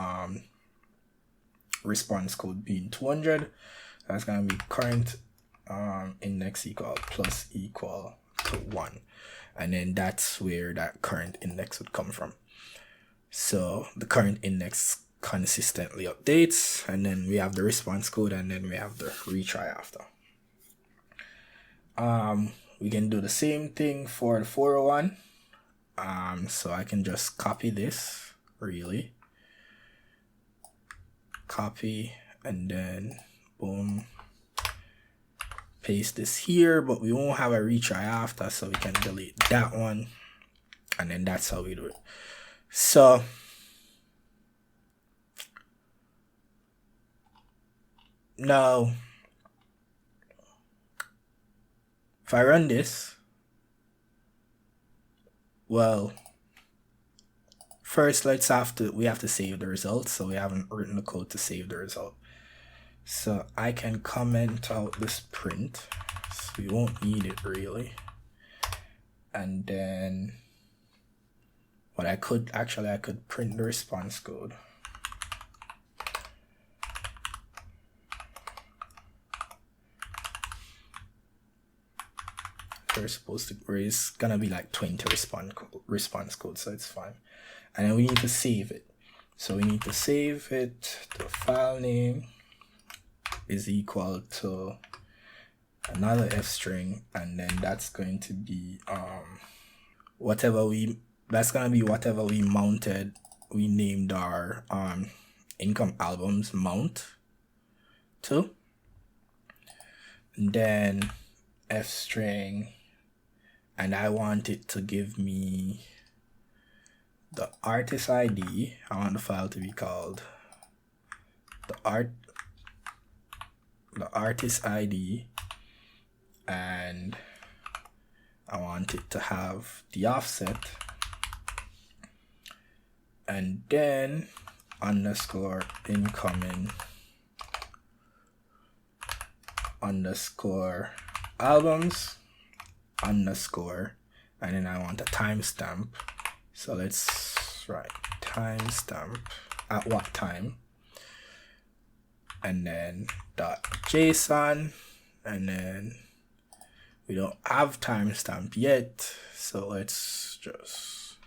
response code being 200. That's gonna be current index equal plus equal to 1, and then that's where that current index would come from. So the current index consistently updates, and then we have the response code, and then we have the retry after. We can do the same thing for the 401. So I can just copy this, really copy, and then boom, paste this here, but we won't have a retry after, so we can delete that one, and then that's how we do it. So now if I run this, well, first we have to save the result, so we haven't written the code to save the result. So I can comment out this print, so we won't need it really. And then what I could print the response code. We're supposed to, or it's gonna be like 20 response code, so it's fine. And then we need to save it. So we need to save it to file name is equal to another f string, and then that's going to be whatever we mounted, we named our income albums mount to, and then f string, and I want it to give me the artist ID. I want the file to be called the artist ID, and I want it to have the offset, and then underscore incoming underscore albums underscore, and then I want a timestamp. So let's write timestamp at what time, and then .json, and then we don't have timestamp yet, so let's just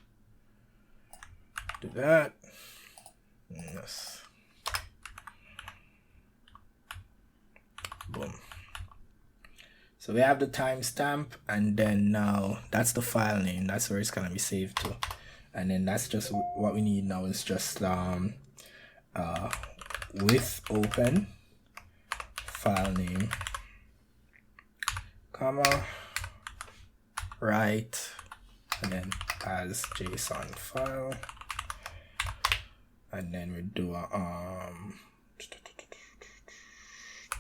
do that. Yes. Boom. So we have the timestamp, and then now that's the file name. That's where it's gonna be saved to, and then that's just what we need now is just with open file name, comma, write, and then as JSON file, and then we do a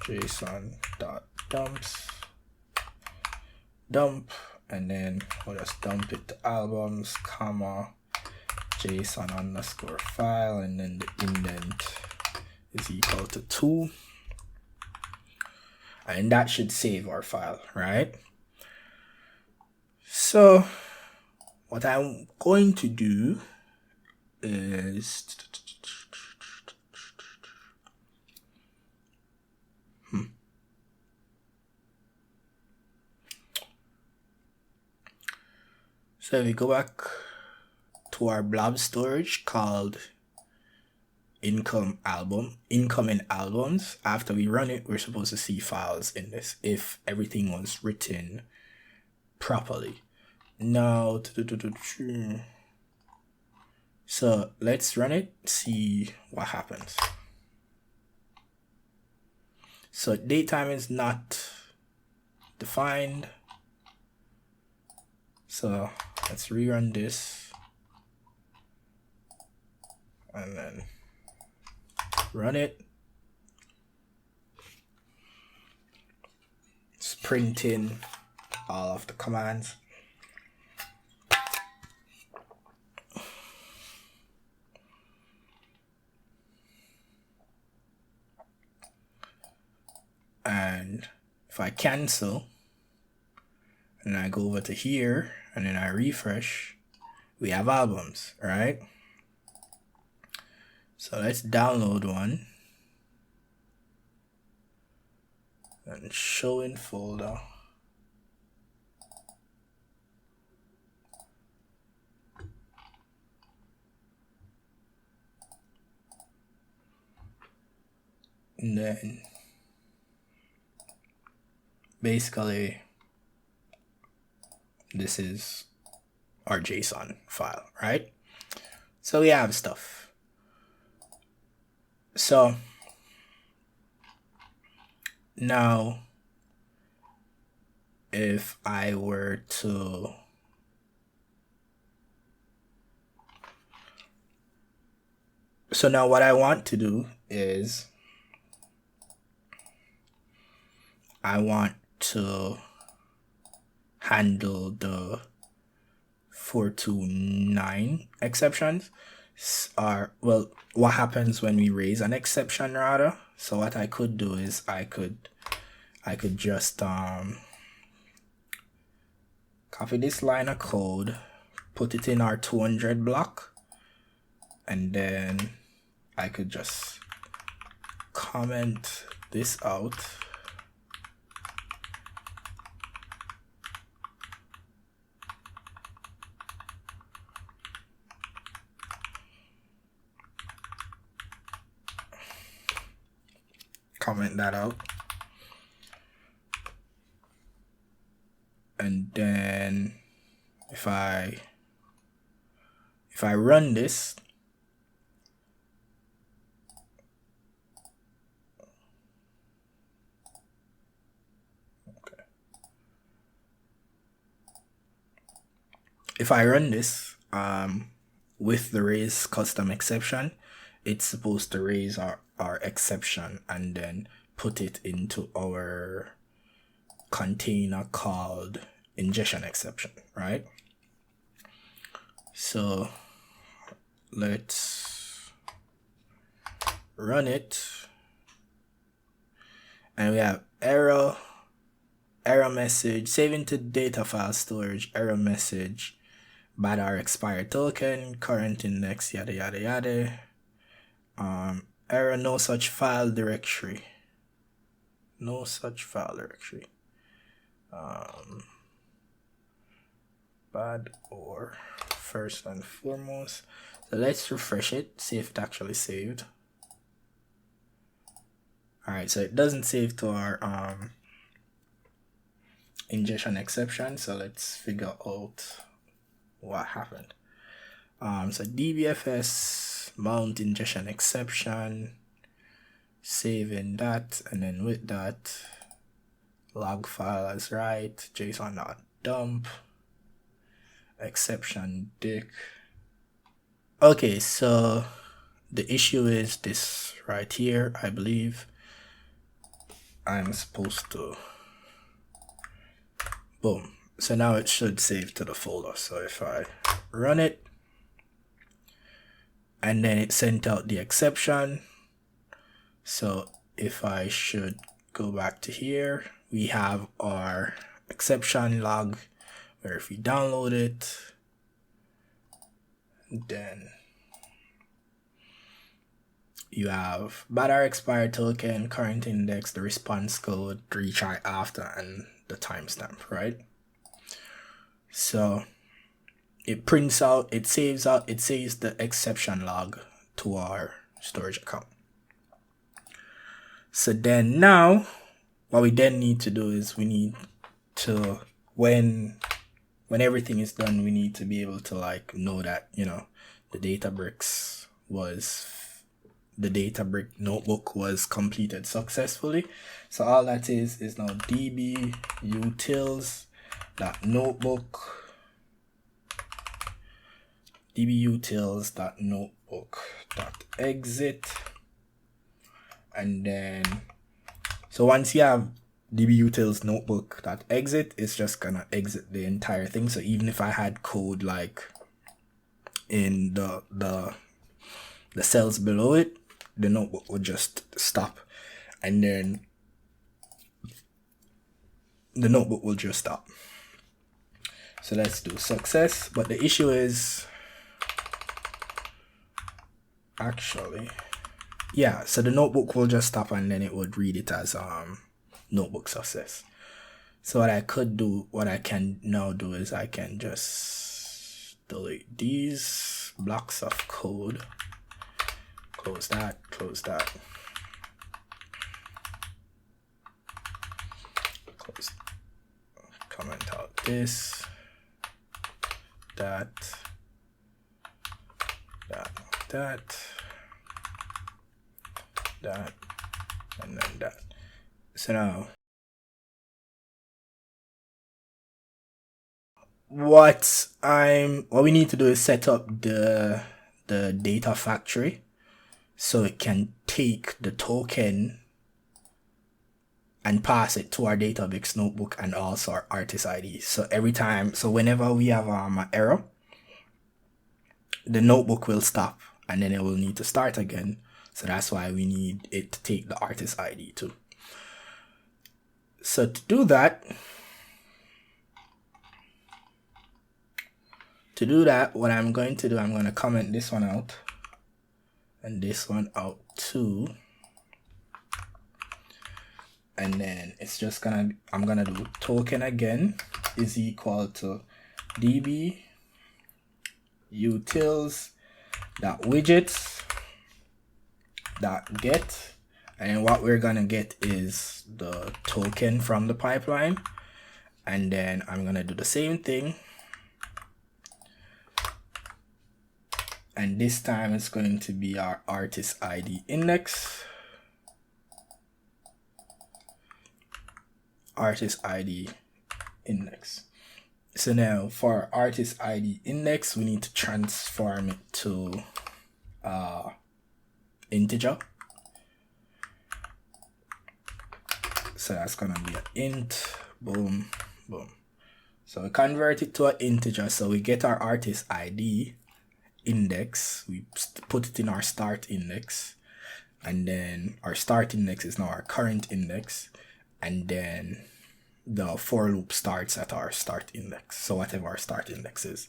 JSON.dumps dump, and then we'll just dump it to albums, comma, JSON underscore file, and then the indent is equal to 2, and that should save our file, right? So what I'm going to do is so if we go back to our blob storage called incoming albums. After we run it, we're supposed to see files in this if everything was written properly. Now, so let's run it, see what happens. So datetime is not defined. So let's rerun this and then run it. It's printing all of the commands. And if I cancel and I go over to here and then I refresh, we have albums, right? So let's download one and show in folder. And then basically this is our JSON file, right? So we have stuff. So now if I were to now what I want to do is I want to handle the 429 exceptions, or well, what happens when we raise an exception rather. So what I could do is I could just copy this line of code, put it in our 200 block, and then I could just comment this out. Comment that out, and then if I run this, okay. If I run this with the raise custom exception, it's supposed to raise our exception and then put it into our container called ingestion exception, right? So let's run it, and we have error message, saving to data file storage, error message, bad or expired token, current index, yada yada yada. Error, no such file directory. No such file directory. Bad or first and foremost. So let's refresh it, see if it actually saved. Alright, so it doesn't save to our ingestion exception. So let's figure out what happened. So dbfs mount ingestion exception, saving that, and then with that log file as right, json.dump exception dick. Okay, so the issue is this right here. I believe I'm supposed to boom. So now it should save to the folder. So if I run it, and then it sent out the exception. So if I should go back to here, we have our exception log, where if we download it, then you have bad or expired token, current index, the response code, retry after, and the timestamp, right? So it prints out, it saves the exception log to our storage account. So then now, what we then need to do is we need to, when everything is done, we need to be able to like know that, you know, the Databricks notebook was completed successfully. So all that is now db utils.notebook.exit, and then so once you have dbutils notebook.exit, it's just gonna exit the entire thing. So even if I had code like in the cells below it, the notebook would just stop, and then the notebook will just stop. So let's do success. But the issue is actually, yeah, so the notebook will just stop and then it would read it as notebook success. So what I can now do is I can just delete these blocks of code, close that, close, comment out this, that, and then that. So now what we need to do is set up the data factory so it can take the token and pass it to our Databricks notebook and also our artist ID. So whenever we have an error, the notebook will stop and then it will need to start again. So that's why we need it to take the artist ID too. So to do that, what I'm going to do, I'm going to comment this one out and this one out too. And then it's just I'm gonna do token again is equal to db utils.widgets.get, and then what we're gonna get is the token from the pipeline. And then I'm gonna do the same thing, and this time it's going to be our artist ID index. So now for artist ID index, we need to transform it to integer. So that's gonna be an int, boom, boom. So we convert it to an integer. So we get our artist ID index, we put it in our start index, and then our start index is now our current index, and then the for loop starts at our start index, so whatever our start index is.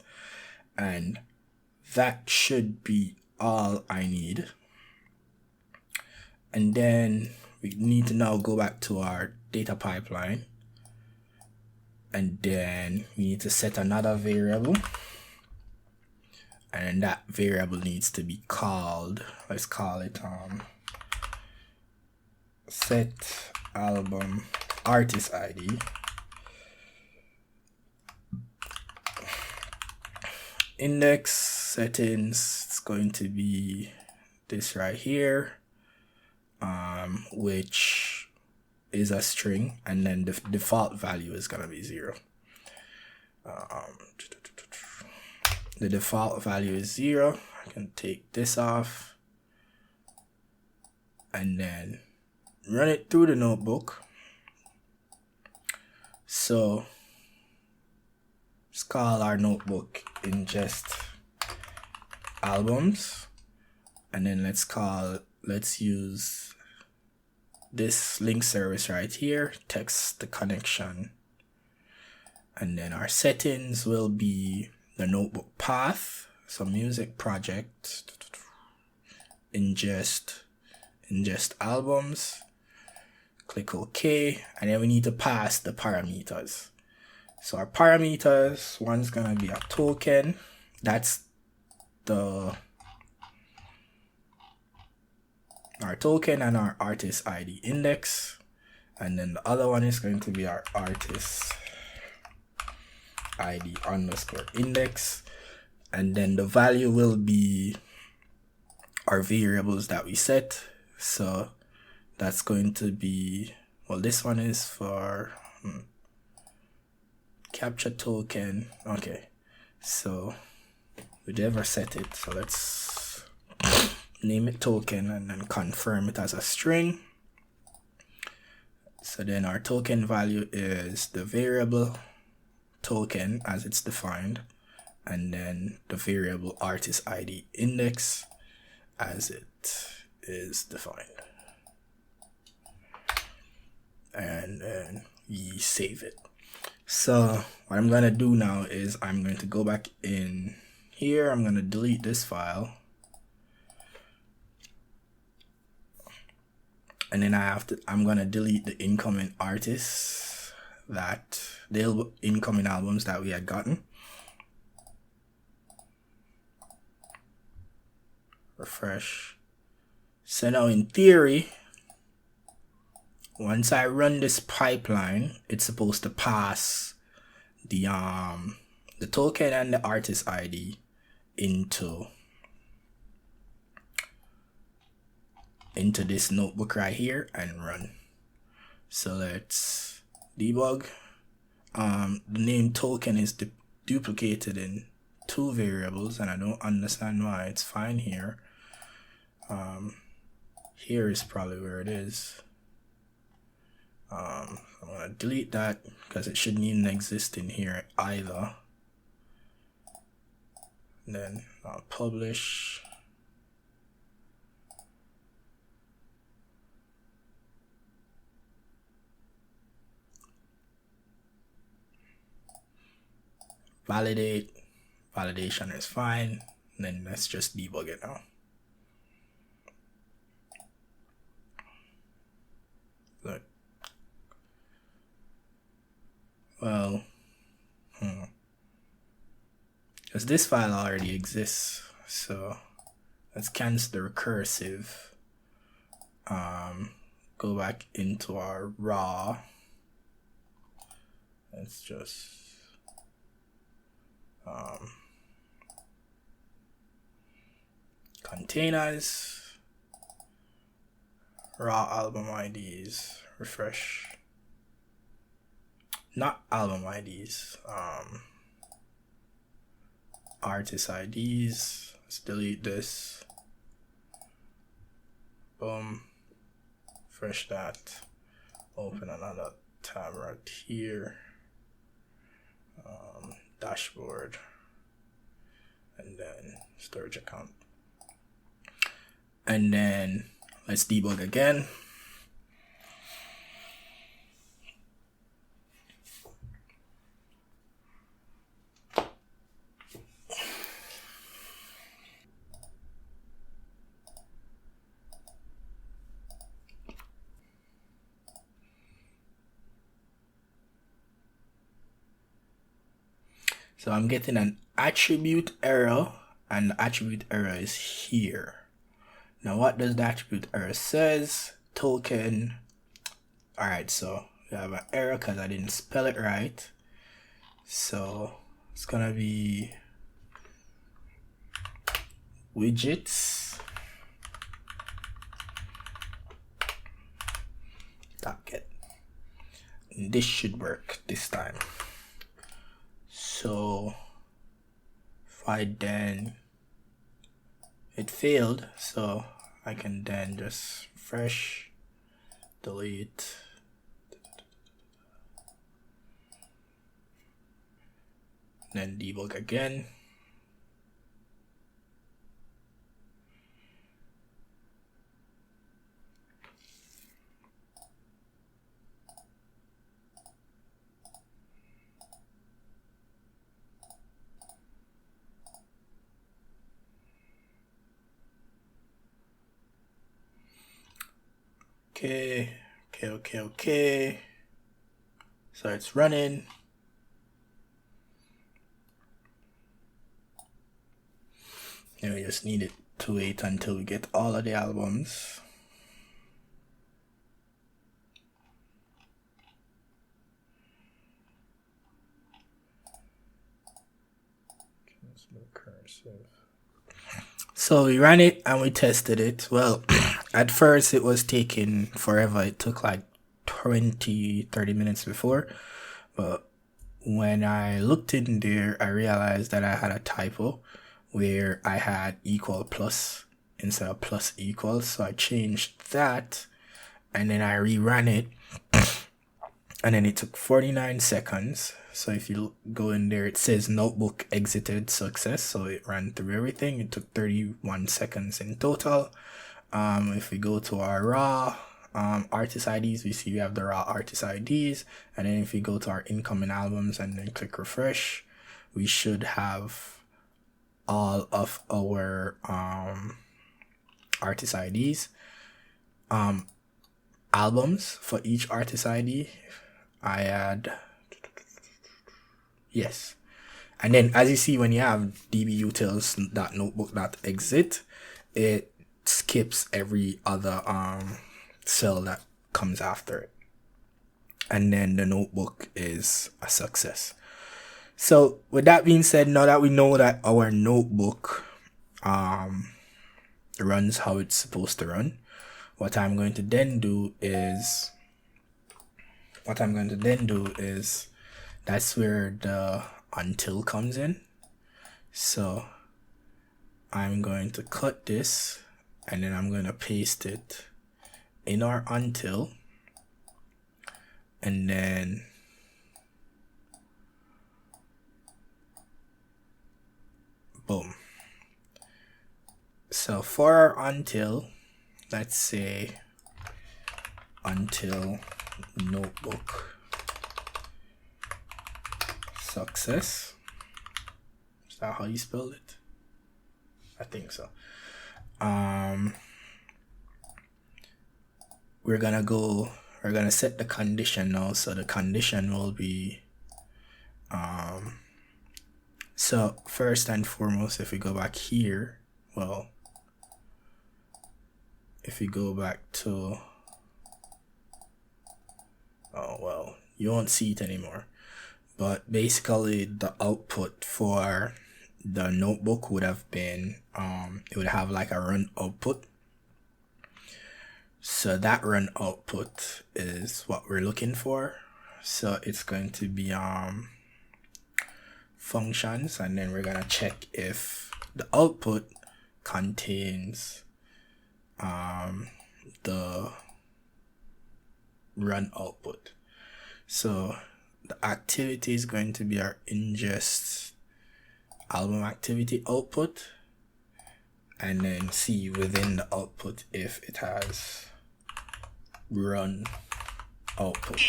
And that should be all I need. And then we need to now go back to our data pipeline, and then we need to set another variable, and that variable needs to be called, let's call it set album artist ID index settings. It's going to be this right here, which is a string, and then the default value is gonna be 0. The default value is 0. I can take this off and then run it through the notebook. So let's call our notebook ingest albums, and then let's use this link service right here, text the connection, and then our settings will be the notebook path, so music project, ingest albums, click OK, and then we need to pass the parameters. So our parameters, one's gonna be a token, that's the our token and our artist ID index, and then the other one is going to be our artist ID underscore index, and then the value will be our variables that we set. So that's going to be, well, this one is for capture token. Okay, so we never set it, so let's name it token and then confirm it as a string. So then our token value is the variable token as it's defined, and then the variable artist ID index as it is defined. And then we save it. So what I'm gonna do now is I'm going to go back in here. I'm gonna delete this file, and then I'm gonna delete the incoming artists, that the incoming albums that we had gotten. Refresh. So now in theory, once I run this pipeline, it's supposed to pass the token and the artist ID into this notebook right here and run. So let's debug. The name token is duplicated in 2 variables, and I don't understand why. It's fine here. Here is probably where it is. I'm gonna delete that because it shouldn't even exist in here either. And then I'll publish. Validate. Validation is fine. And then let's just debug it now. Look. Well, because this file already exists, so let's cancel the recursive. Go back into our raw. Let's just containers, raw album IDs, refresh. Not album IDs, artist IDs. Let's delete this. Boom. Refresh that. Open another tab right here. Dashboard. And then storage account. And then let's debug again. So I'm getting an attribute error, and the attribute error is here. Now what does the attribute error says? Token. Alright, so we have an error because I didn't spell it right. So it's gonna be widgets. Docket. And this should work this time. So if I then, it failed, so I can then just refresh, delete, then debug again. Okay. So it's running. And we just need it to wait until we get all of the albums. So we ran it and we tested it. Well, at first it was taking forever. It took like 20-30 minutes before. But when I looked in there, I realized that I had a typo where I had equal plus instead of plus equal. So I changed that and then I reran it. And then it took 49 seconds. So if you go in there, it says notebook exited success. So it ran through everything. It took 31 seconds in total. If we go to our raw artist IDs, we see we have the raw artist IDs. And then if we go to our incoming albums and then click refresh, we should have all of our artist IDs. Albums for each artist ID. I add, yes. And then as you see, when you have dbutils.notebook.exit, it skips every other cell that comes after it. And then the notebook is a success. So with that being said, now that we know that our notebook runs how it's supposed to run, what I'm going to then do is that's where the until comes in. So I'm going to cut this and then I'm going to paste it in our until, and then boom. So for our until, let's say until notebook success. Is that how you spell it? I think so. We're gonna set the condition now. So the condition will be so first and foremost, if we go back here, well, if we go back to, oh well, you won't see it anymore, but basically the output for the notebook would have been it would have like a run output. So that run output is what we're looking for. So it's going to be functions, and then we're gonna check if the output contains the run output. So the activity is going to be our ingest album activity output, and then see within the output if it has run output.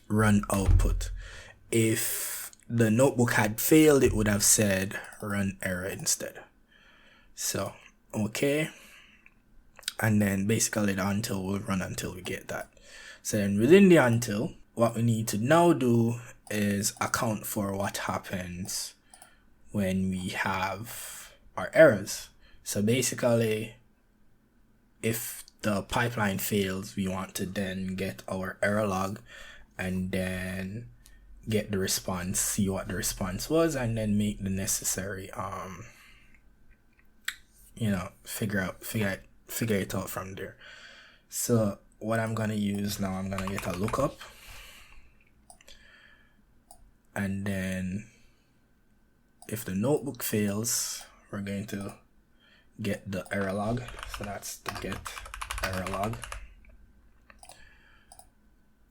Run output. If the notebook had failed, it would have said run error instead. So okay, and then basically the until will run until we get that. So then within the until, what we need to now do is account for what happens when we have our errors. So basically, if the pipeline fails, we want to then get our error log and then get the response, see what the response was, and then make the necessary figure it out from there. So what I'm gonna use now, I'm gonna get a lookup, and then if the notebook fails, we're going to get the error log. So that's the get error log,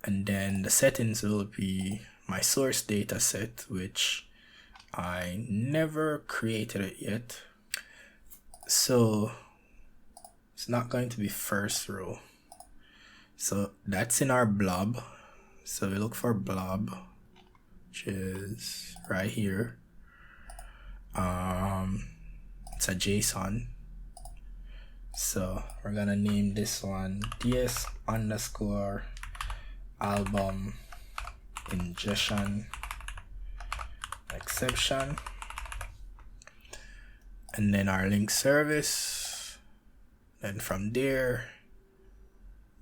and then the settings will be my source data set, which I never created it yet. So it's not going to be first row. So that's in our blob. So we look for blob, which is right here. It's a JSON. So we're gonna name this one ds underscore album ingestion exception, and then our link service. And from there,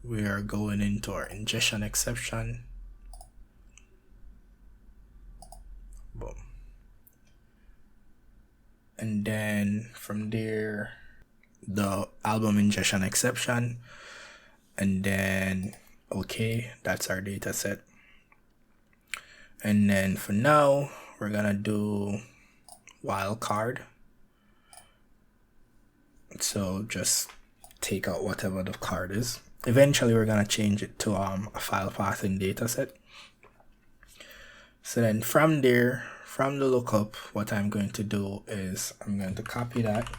we are going into our ingestion exception. Boom. and then from there the album ingestion exception, and then okay, that's our data set. And then for now we're gonna do wildcard. So just take out whatever the card is. Eventually we're gonna change it to a file path in dataset. So then from there, from the lookup, what I'm going to do is I'm going to copy that,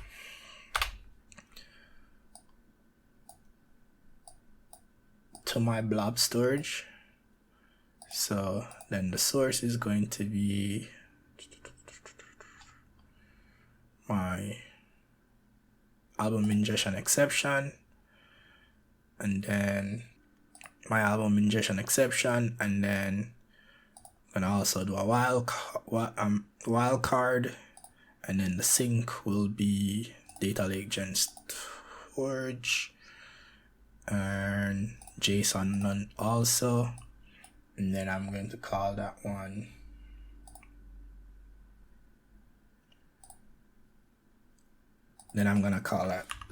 to my blob storage. So then the source is going to be my album ingestion exception, and then my album ingestion exception, and then I'm gonna also do a wildcard, and then the sync will be data lake gen storage and JSON none also, and then I'm going to call that one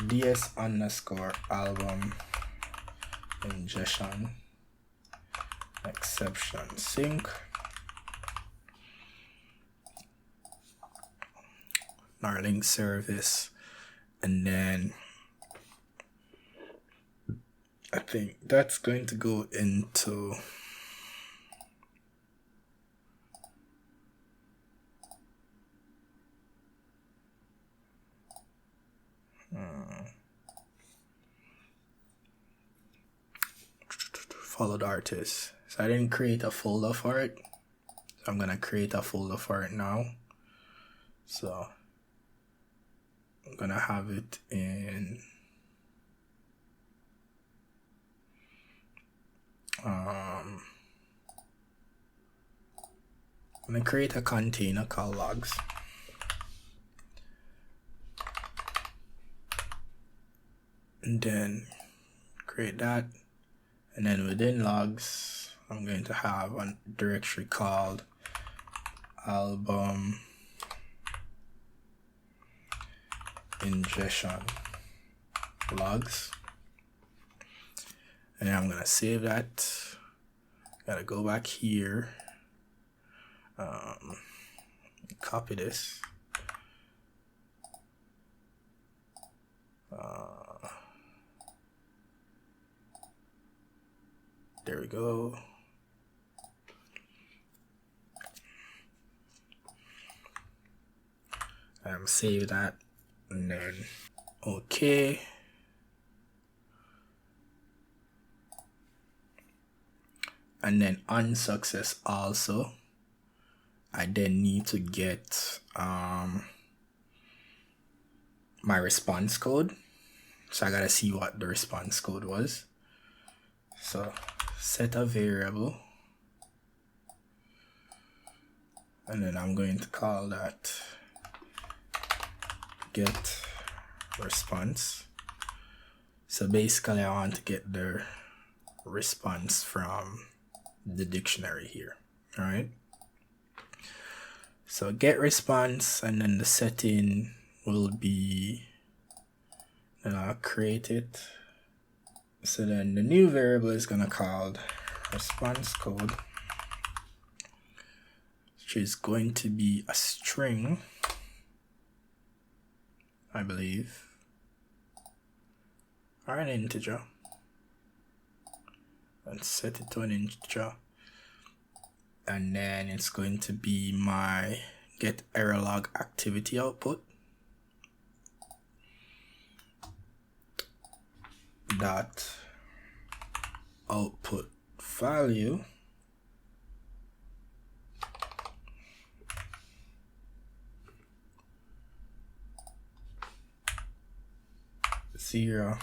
ds underscore album ingestion exception sync, our link service, and then I think that's going to go into followed artist. So I didn't create a folder for it, so I'm gonna create a folder for it now. So I'm gonna have it in I'm gonna create a container called logs, and then create that, and then within logs I'm going to have a directory called album ingestion logs, and then I'm gonna save that. Gotta go back here, copy this, there we go. Save that, and then okay, and then on success also I then need to get my response code, so I gotta see what the response code was. So set a variable, and then I'm going to call that get response. So basically I want to get the response from the dictionary here. All right, so get response, and then the setting will be, and I'll create it. So then the new variable is gonna called response code, which is going to be a string, I believe, or an integer. Let's set it to an integer, and then it's going to be my get error log activity output dot output value zero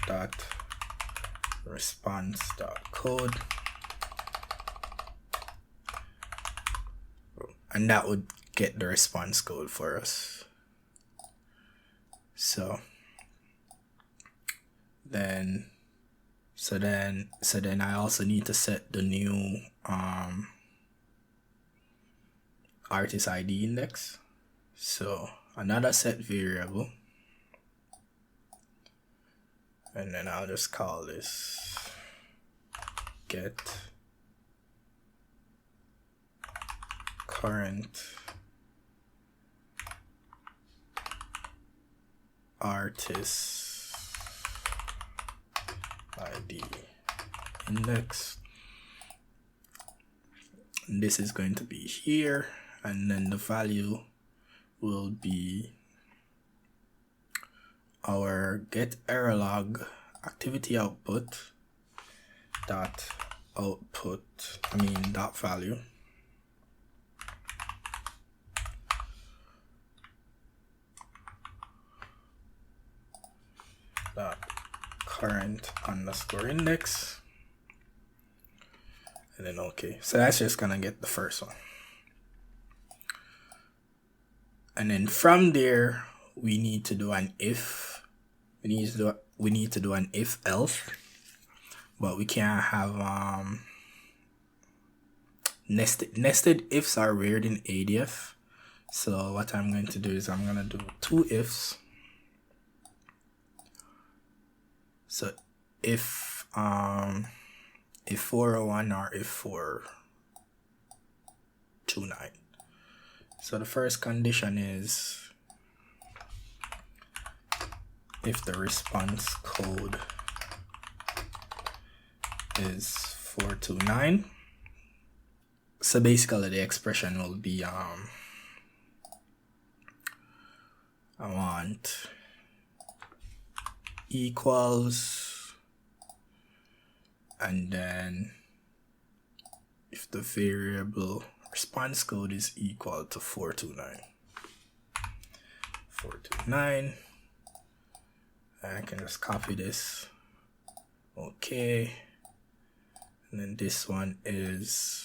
dot response dot code, and that would get the response code for us. So then I also need to set the new artist ID index. So another set variable, and then I'll just call this get current artist ID index. And this is going to be here, and then the value will be our get error log activity output dot dot value dot current underscore index, and then okay. So that's just gonna get the first one, and then from there we need to do an if. We need to do an if else, but we can't have nested ifs are weird in ADF. So what I'm going to do is I'm gonna do two ifs. So if 401 or if 429. So the first condition is if the response code is 429. So basically the expression will be I want equals, and then if the variable response code is equal to 429, I can just copy this. Okay, and then this one is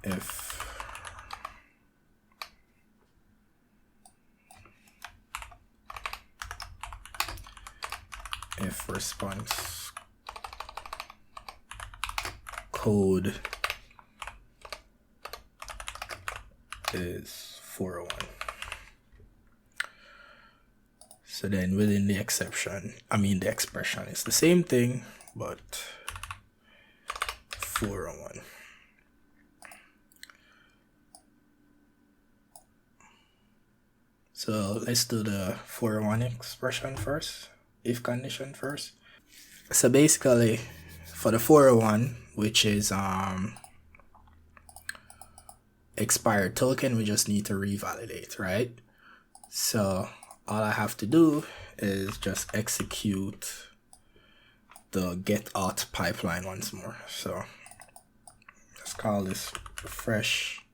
if response code is 401. So then within the exception, the expression is the same thing, but 401. So let's do the 401 expression first, if condition first. So basically for the 401, which is expired token, we just need to revalidate, right? So all I have to do is just execute the get auth pipeline once more. So let's call this refresh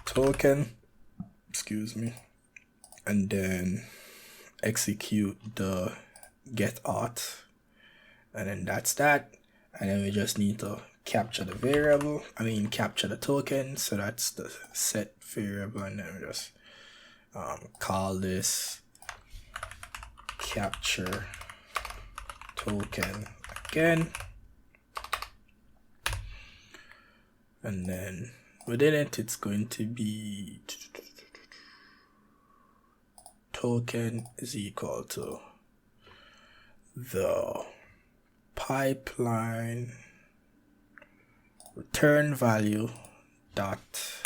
token, and then execute the get auth, and then that's that. And then we just need to capture the variable, capture the token. So that's the set variable, and then we just call this capture token again, and then within it it's going to be token is equal to the pipeline return value dot,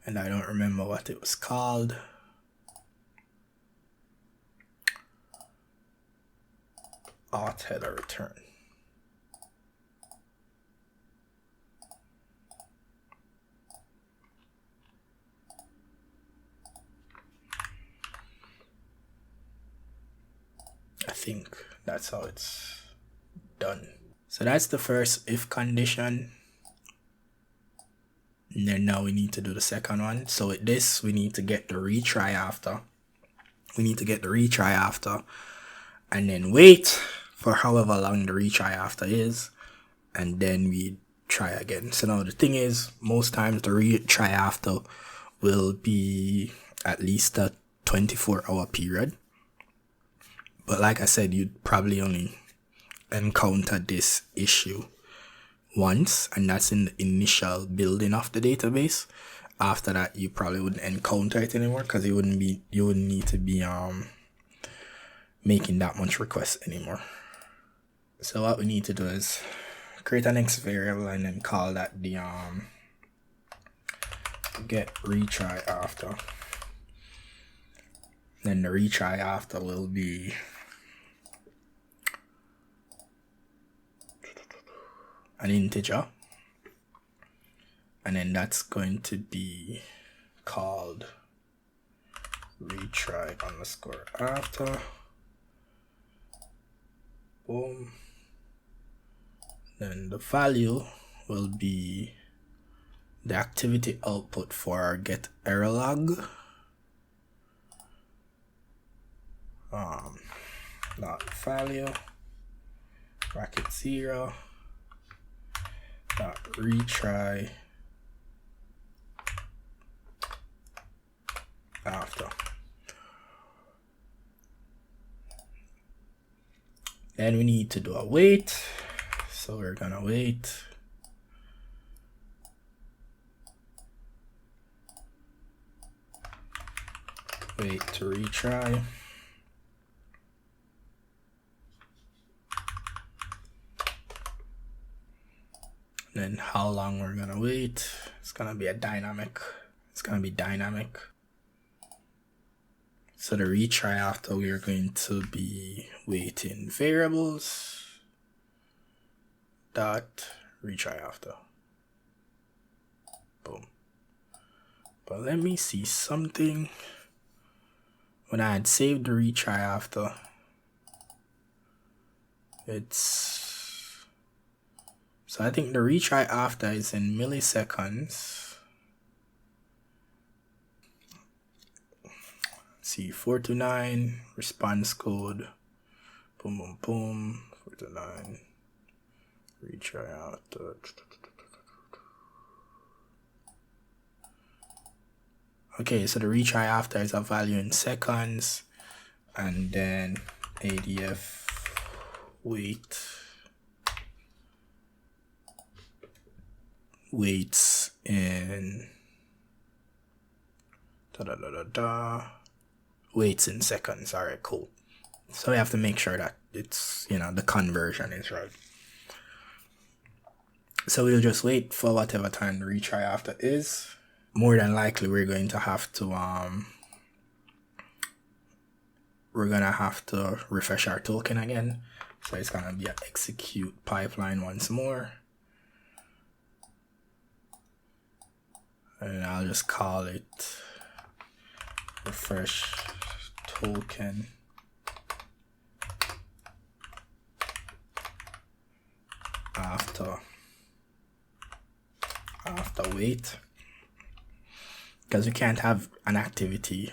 and I don't remember what it was called, auth header return. I think that's how it's done. So that's the first if condition. And then now we need to do the second one. So with this, we need to get the retry after. And then wait for however long the retry after is. And then we try again. So now the thing is, most times the retry after will be at least a 24-hour period. But like I said, you'd probably only encounter this issue once, and that's in the initial building of the database. After that, you probably wouldn't encounter it anymore because you wouldn't need to be making that much requests anymore. So what we need to do is create an X variable and then call that the get retry after. Then the retry after will be an integer, and then that's going to be called retry underscore after. Boom. Then the value will be the activity output for our get error log. Dot value bracket 0 dot retry after. Then we need to do a wait, so we're gonna wait to retry. Then how long we're gonna wait, it's gonna be dynamic. So the retry after, we are going to be waiting variables dot retry after. Boom. But let me see something. When I had saved the retry after, so I think the retry after is in milliseconds. Let's see, 429 response code. Boom, boom, boom. 429 retry after. Okay, so the retry after is a value in seconds, and then ADF waits in waits in seconds. All right, cool. So we have to make sure that it's, the conversion is right. So we'll just wait for whatever time the retry after is. More than likely, we're going to have to refresh our token again. So it's gonna be an execute pipeline once more. And I'll just call it refresh token after wait, because we can't have an activity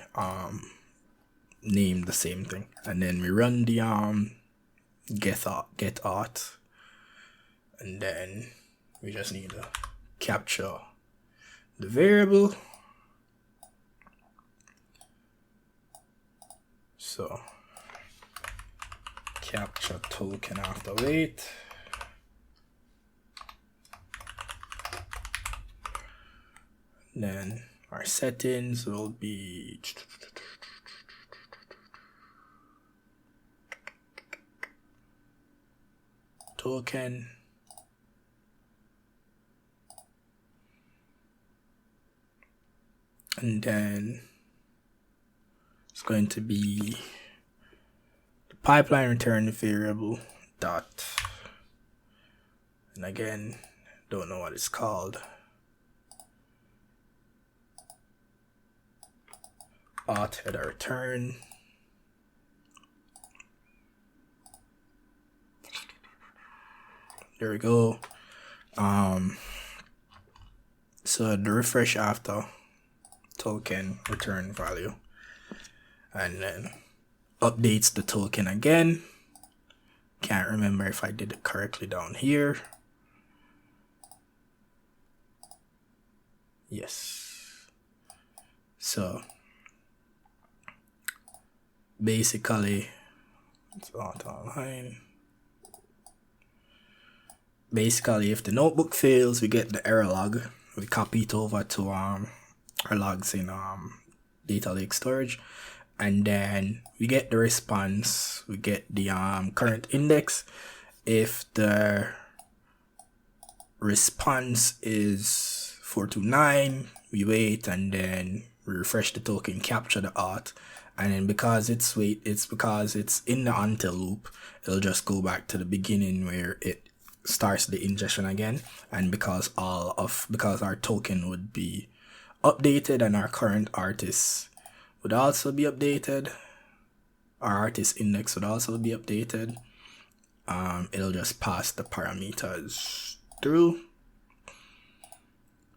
named the same thing. And then we run the get auth, and then we just need to capture the variable. So capture token after wait. Then our settings will be token, and then it's going to be the pipeline return variable dot, and again, don't know what it's called, auth header return. There we go. So the refresh after token return value, and then updates the token again. Can't remember if I did it correctly down here. Yes. So basically, it's auto line. basically if the notebook fails, we get the error log. We copy it over to our logs in data lake storage, and then we get the response. We get the current index. If the response is 429, we wait, and then we refresh the token, capture the auth, and then because it's in the until loop, it'll just go back to the beginning where it starts the ingestion again. And because our token would be updated and our current artist would also be updated, our artist index would also be updated, it'll just pass the parameters through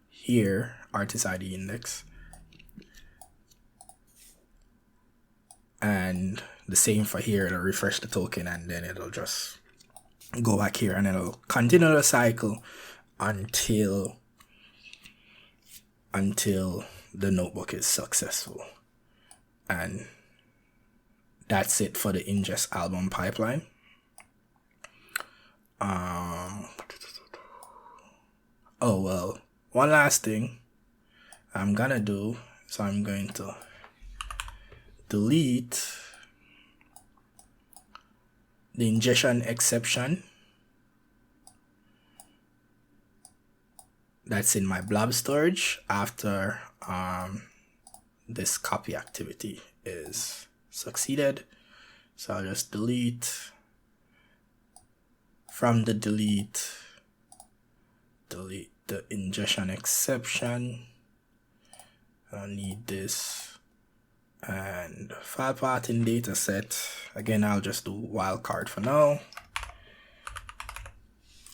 here, artist ID index, and the same for here. It'll refresh the token, and then it'll just go back here, and it'll continue the cycle until the notebook is successful. And that's it for the ingest album pipeline. Oh well, one last thing I'm gonna do, so I'm going to delete the ingestion exception that's in my blob storage after this copy activity is succeeded. So I'll just delete from the delete the ingestion exception. I need this, and file path in dataset. Again, I'll just do wildcard for now,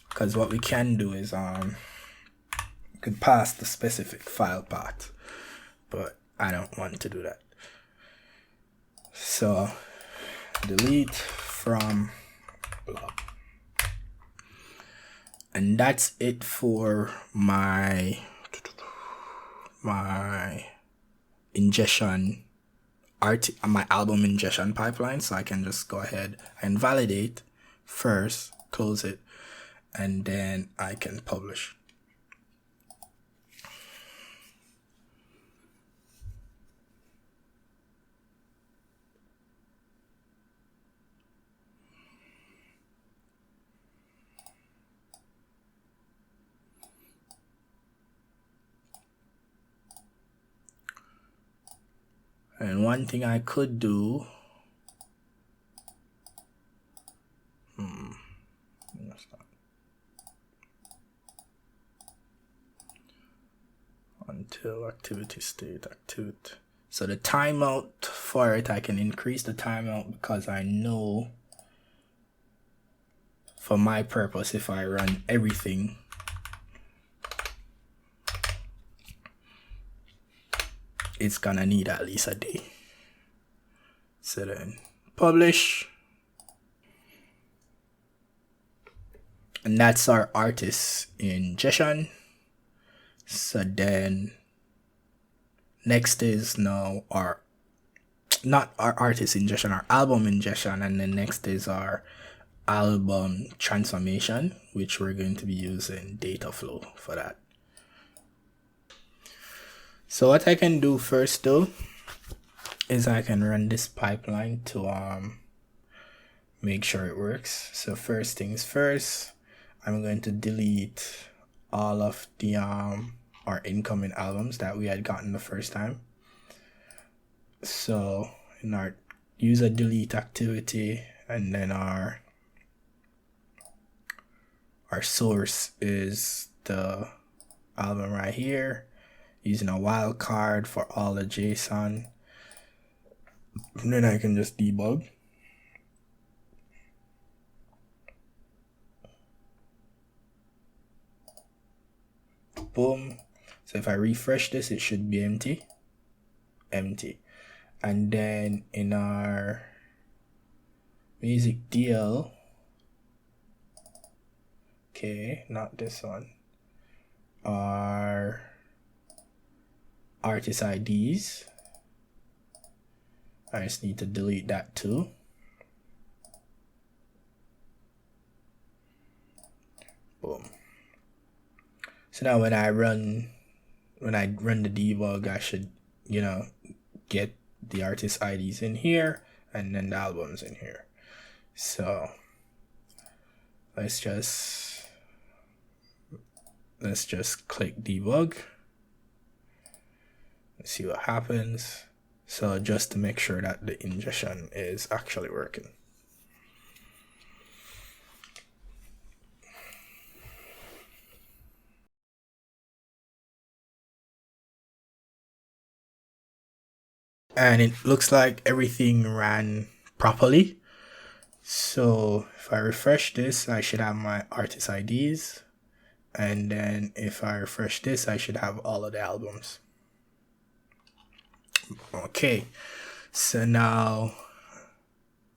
because what we can do is we could pass the specific file path, but I don't want to do that. So delete from blob. And that's it for my ingestion my album ingestion pipeline. So I can just go ahead and validate first, close it, and then I can publish. And one thing I could do, until activity state activity. So the timeout for it, I can increase the timeout because I know for my purpose, if I run everything, it's gonna need at least a day. So then publish, and that's our artist ingestion. So then next is now not our artist ingestion, our album ingestion, and then next is our album transformation, which we're going to be using Dataflow for that. So what I can do first though is I can run this pipeline to make sure it works. So first things first, I'm going to delete all of the our incoming albums that we had gotten the first time. So in our user delete activity, and then our source is the album right here, using a wildcard for all the JSON. And then I can just debug. Boom. So if I refresh this, it should be empty. And then in our music DL, okay, not this one, our artist IDs, I just need to delete that too. Boom. So now when I run the debug, I should, get the artist IDs in here and then the albums in here. So let's just click debug. Let's see what happens. So just to make sure that the ingestion is actually working. And it looks like everything ran properly. So if I refresh this, I should have my artist IDs. And then if I refresh this, I should have all of the albums. Okay, so now,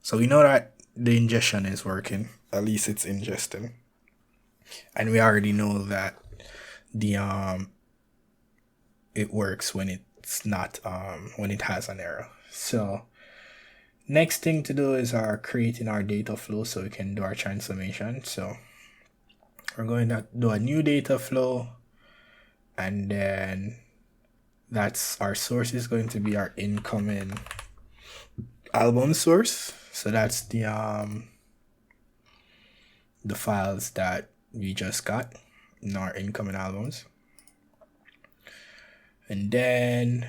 so we know that the ingestion is working. At least it's ingesting. And we already know that the it works when it's not when it has an error. So next thing to do is creating our data flow so we can do our transformation. So we're going to do a new data flow, and then that's our source is going to be our incoming album source. So that's the files that we just got in our incoming albums. And then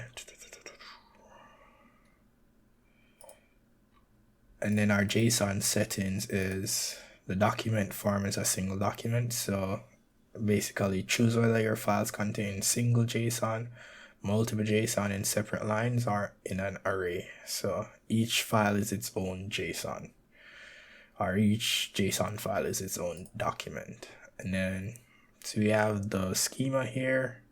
our JSON settings is the document form is a single document. So basically choose whether your files contain single JSON, multiple JSON in separate lines, or in an array. So each file is its own JSON, or each JSON file is its own document. And then so we have the schema here,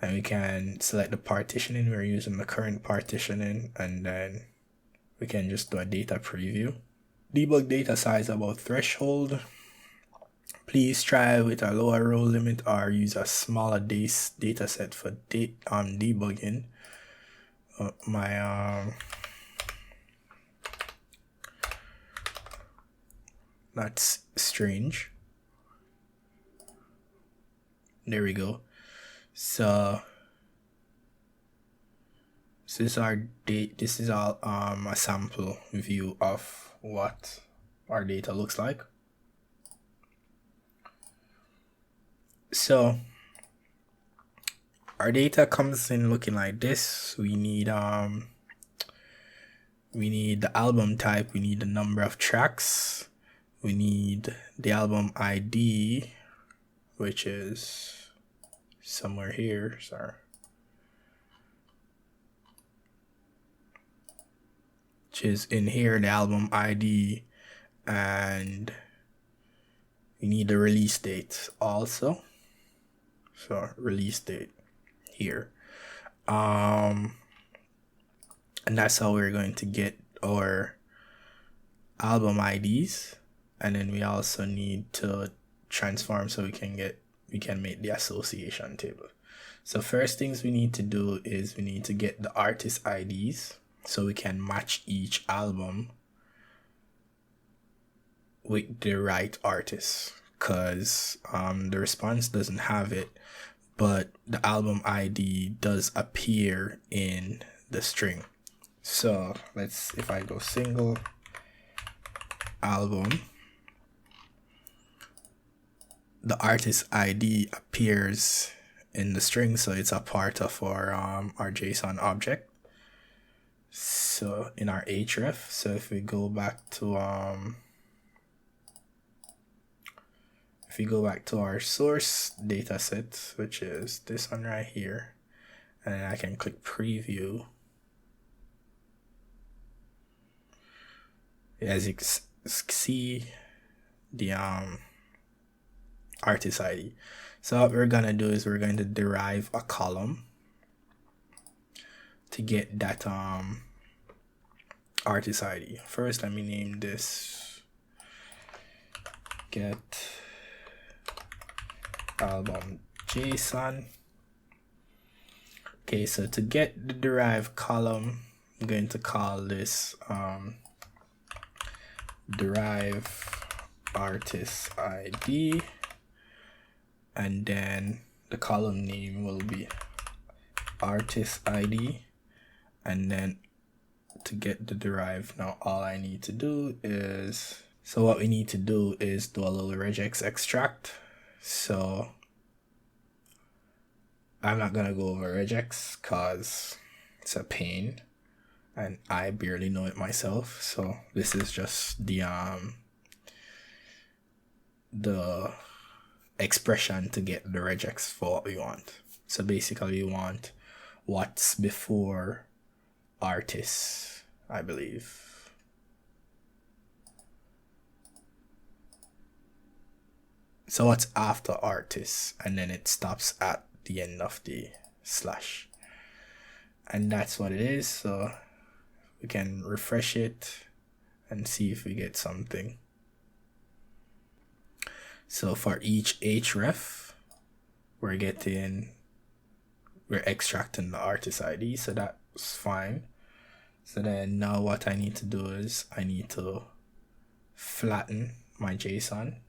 and we can select the partitioning. We're using the current partitioning, and then we can just do a data preview. Debug data size about threshold. Please try with a lower row limit or use a smaller data set for debugging. That's strange. There we go. So this is all a sample view of what our data looks like. So our data comes in looking like this. We need the album type, we need the number of tracks, we need the album ID, which is somewhere here, sorry. Which is in here, the album ID, and we need the release date also. So release date here. And that's how we're going to get our album IDs. And then we also need to transform so we can make the association table. So first things we need to do is we need to get the artist IDs so we can match each album with the right artist, because the response doesn't have it, but the album ID does appear in the string. So if I go single album, the artist ID appears in the string, so it's a part of our JSON object. So in our href, so if we go back to our source data set, which is this one right here, and I can click preview. As you see, the artist ID. So what we're gonna do is we're going to derive a column to get that artist ID. First, let me name this get album JSON. Okay, so to get the derived column, I'm going to call this derive artist ID, and then the column name will be artist ID, and then to get the derived, now all I need to do is, so what we need to do is do a little regex extract. So I'm not gonna go over regex because it's a pain and I barely know it myself. So this is just the expression to get the regex for what we want. So basically we want what's before artists, I believe. So what's after artists, and then it stops at the end of the slash. And that's what it is. So we can refresh it and see if we get something. So for each href, we're extracting the artist ID, so that's fine. So then now what I need to do is I need to flatten my JSON.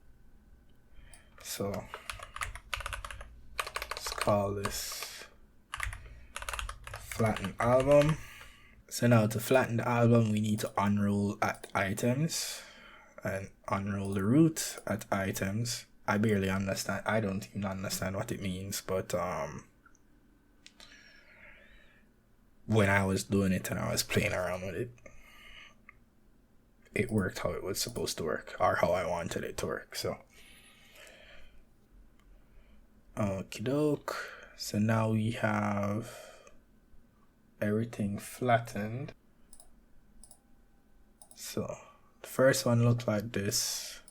So let's call this flatten album. So now to flatten the album, we need to unroll at items and unroll the root at items. I barely understand. I don't even understand what it means, but when I was doing it and I was playing around with it, it worked how it was supposed to work, or how I wanted it to work. So okie doke. So now we have everything flattened. So the first one looks like this,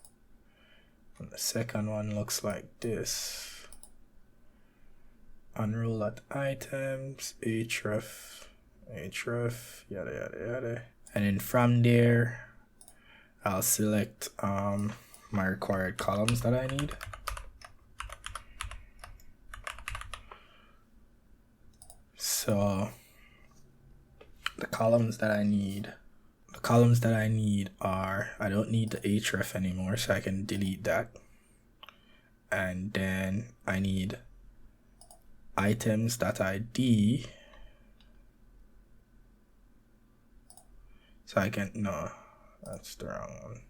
and the second one looks like this. Unroll at items, href, yada yada yada. And then from there, I'll select my required columns that I need. So the columns that I need are, I don't need the href anymore, so I can delete that. And then I need items.id, so I can, no, that's the wrong one.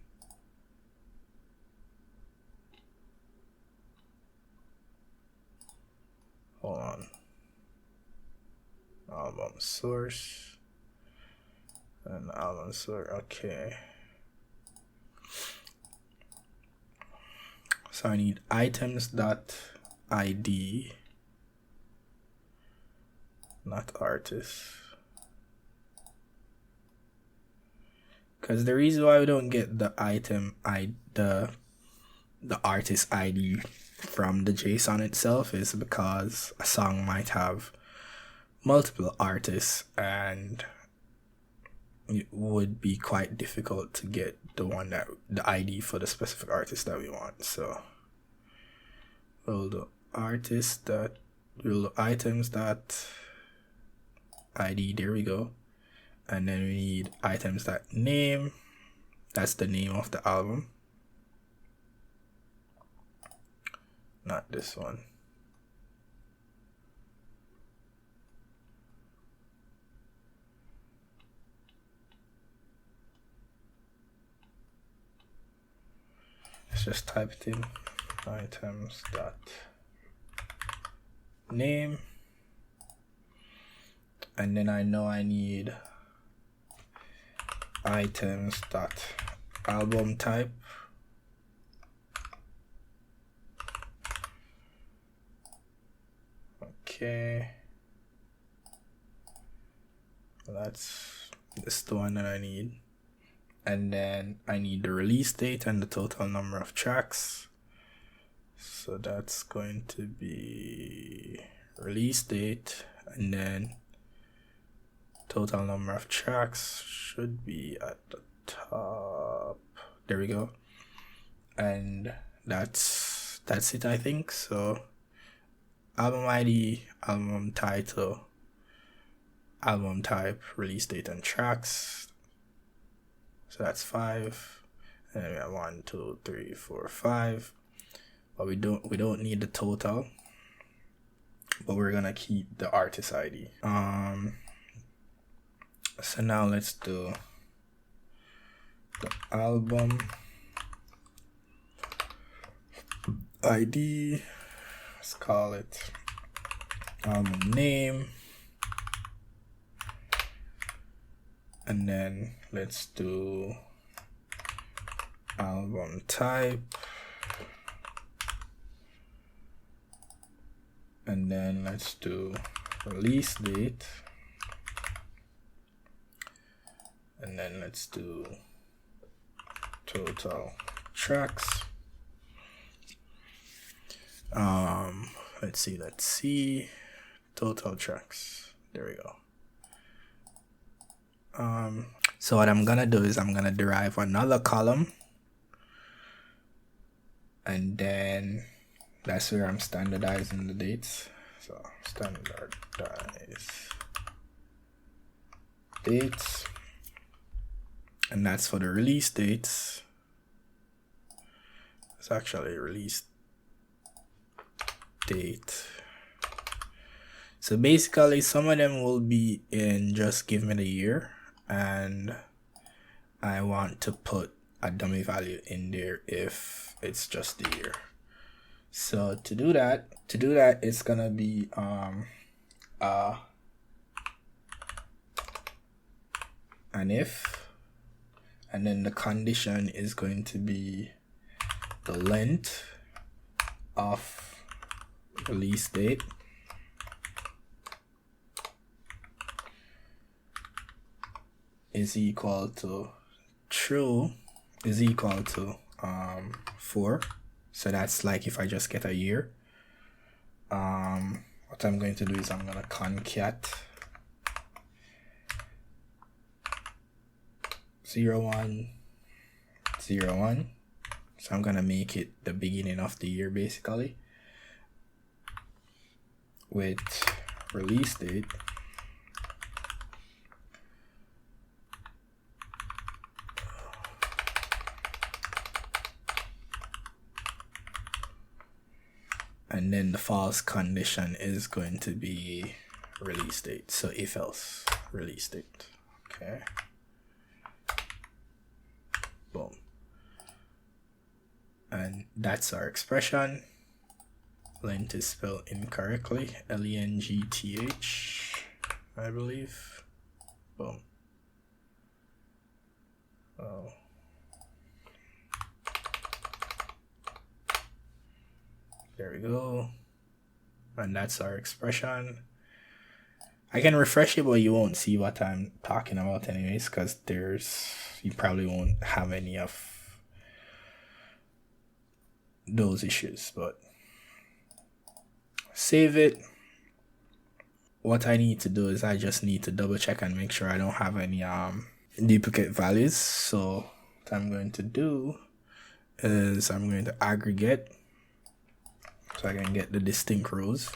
Hold on. Album source and album source. Okay. So I need items.id, not artist. Because the reason why we don't get the the artist ID from the JSON itself is because a song might have multiple artists and it would be quite difficult to get the ID for the specific artist that we want. So we'll do items.id, there we go. And then we need items.name, that's the name of the album, not this one. Let's just type it in, items.name, and then I know I need items.album type. Okay, that's the one that I need. And then I need the release date and the total number of tracks. So that's going to be release date, and then total number of tracks should be at the top. There we go. And that's it, I think. So album ID, album title, album type, release date, and tracks. So that's 5. And then we have 1, 2, 3, 4, 5. but we don't need the total, but we're gonna keep the artist ID. So now let's do the album ID. Let's call it album name, and then let's do album type, and then let's do release date, and then let's do total tracks. Let's see total tracks. There we go. So what I'm gonna do is I'm gonna derive another column, and then that's where I'm standardizing the dates. So standardize dates, and that's for the release dates. It's actually release date. So basically some of them will be in just give me the year, and I want to put a dummy value in there if it's just the year. So to do that it's gonna be an if, and then the condition is going to be the length of release date is equal to true is equal to 4. So that's like if I just get a year. What I'm going to do is I'm gonna concat 0101. So I'm gonna make it the beginning of the year basically, with release date and then the false condition is going to be release date. So if else release date. Okay, boom, and that's our expression. Length is spelled incorrectly, length, I believe. Boom. Oh. There we go. And that's our expression. I can refresh it, but you won't see what I'm talking about anyways, because you probably won't have any of those issues, but save it. What I need to do is I just need to double check and make sure I don't have any duplicate values. So what I'm going to do is I'm going to aggregate so I can get the distinct rows,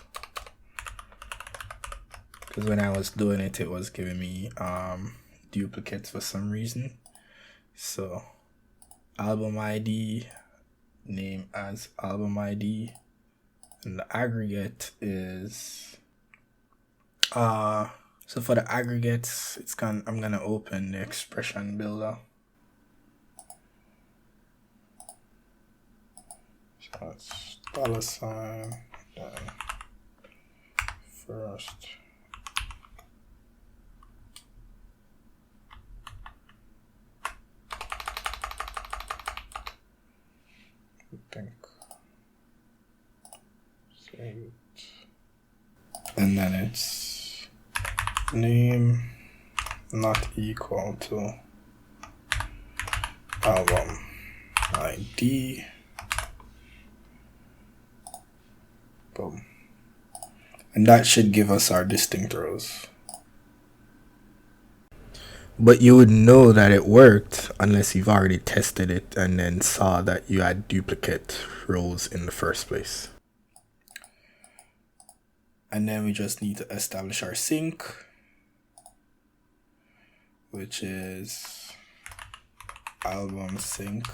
because when I was doing it, it was giving me duplicates for some reason. So album ID, name as album ID, and the aggregate is so for the aggregates I'm gonna open the expression builder. So that's $, then first think save it, and then it's name not equal to album ID. Boom. And that should give us our distinct rows. But you would know that it worked unless you've already tested it and then saw that you had duplicate rows in the first place. And then we just need to establish our sync, which is album sync,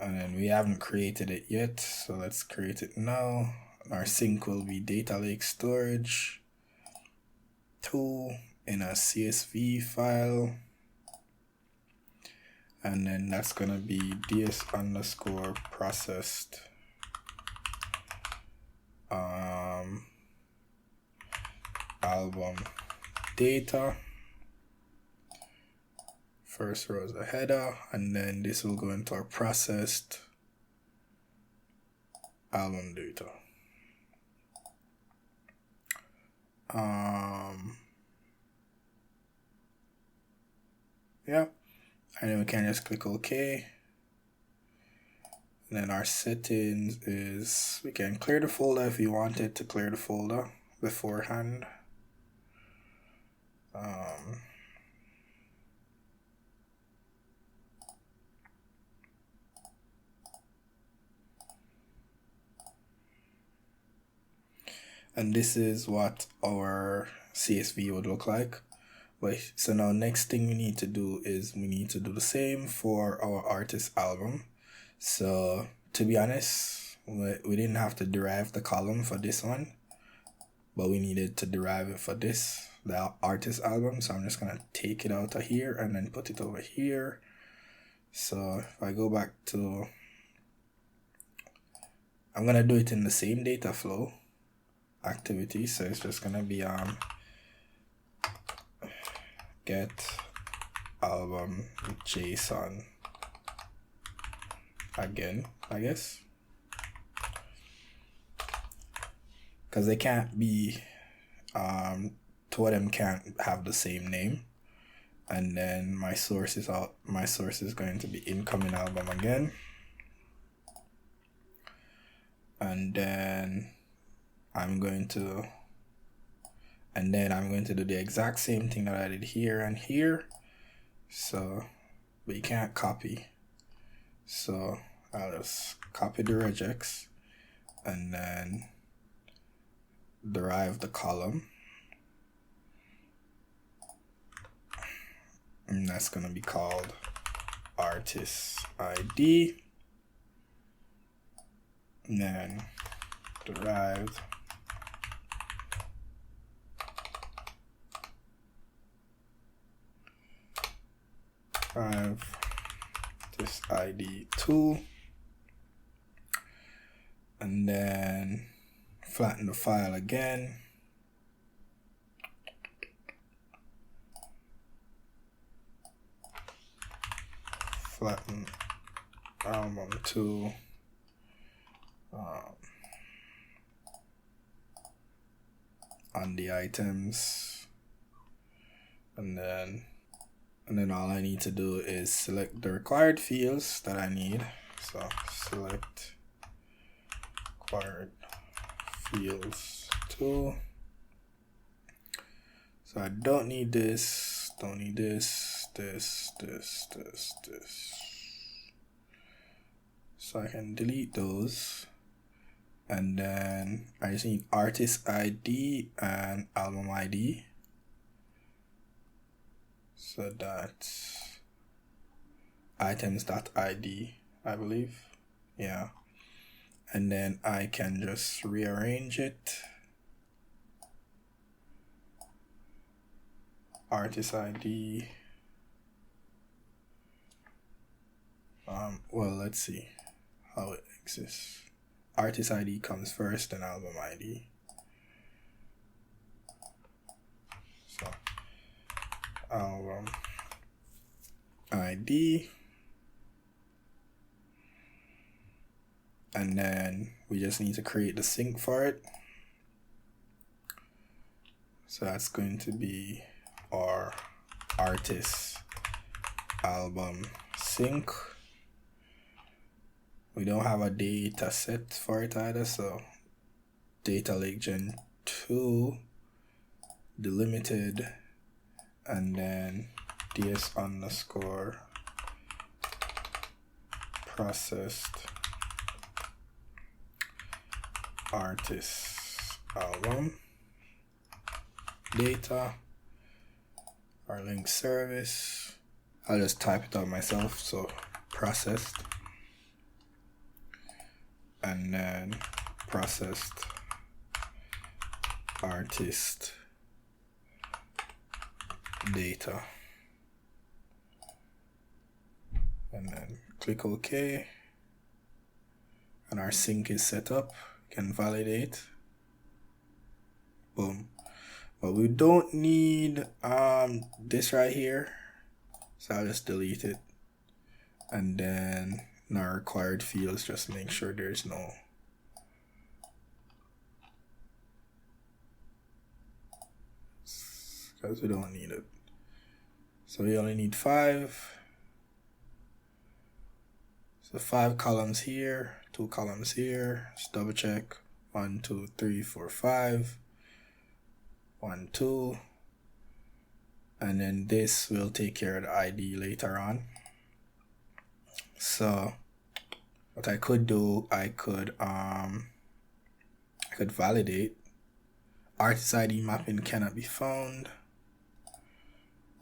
And then we haven't created it yet, so let's create it now. Our sync will be data lake storage 2 in a CSV file. And then that's gonna be ds underscore processed album data. First row is a header, and then this will go into our processed album data. Yeah, and then we can just click OK. And then our settings is we can clear the folder if you wanted to clear the folder beforehand. And this is what our CSV would look like. So now next thing we need to do is we need to do the same for our artist album. So to be honest, we didn't have to derive the column for this one, but we needed to derive it for this, the artist album. So I'm just gonna take it out of here and then put it over here. So if I go back to, I'm gonna do it in the same data flow activity. So it's just gonna be get album JSON again, I guess, because they can't be two of them can't have the same name. And then my source is going to be incoming album again, and then I'm going to do the exact same thing that I did here and here. So, but you can't copy. So I'll just copy the regex and then derive the column. And that's going to be called artist ID. And then derived this ID 2, and then flatten the file again. Flatten album 2 on the items, and then all I need to do is select the required fields that I need. So select required fields 2. So I don't need this, this. So I can delete those. And then I just need artist ID and album ID. So that's items.id, I believe. Yeah. And then I can just rearrange it. Artist ID. Well, let's see how it exists. Artist ID comes first, then album ID. So album ID, and then we just need to create the sync for it. So that's going to be our artist album sync. We don't have a data set for it either, so data lake gen 2 delimited, and then ds underscore processed artist album data, our link service. I'll just type it out myself. So processed and then processed artist data, and then click OK, and our sync is set up. We can validate. Boom. But we don't need this right here, so I'll just delete it. And then in our required fields, just make sure there's no because we don't need it. So we only need 5. So 5 columns here, 2 columns here. Let's double check. 1, 2, 3, 4, 5. 1, 2. And then this will take care of the ID later on. So what I could do, I could validate. Artist ID mapping cannot be found.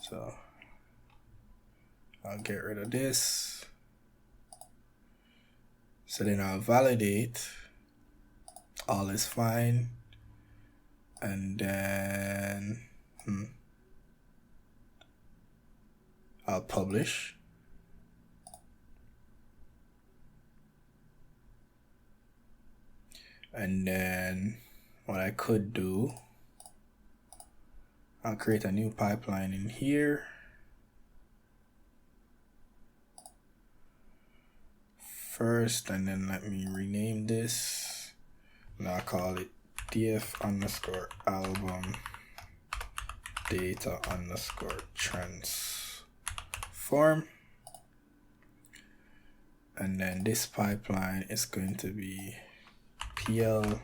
So I'll get rid of this. So then I'll validate. All is fine. And then I'll publish. And then what I could do, I'll create a new pipeline in here. First, and then let me rename this. And I'll call it df_album data_transform. And then this pipeline is going to be PL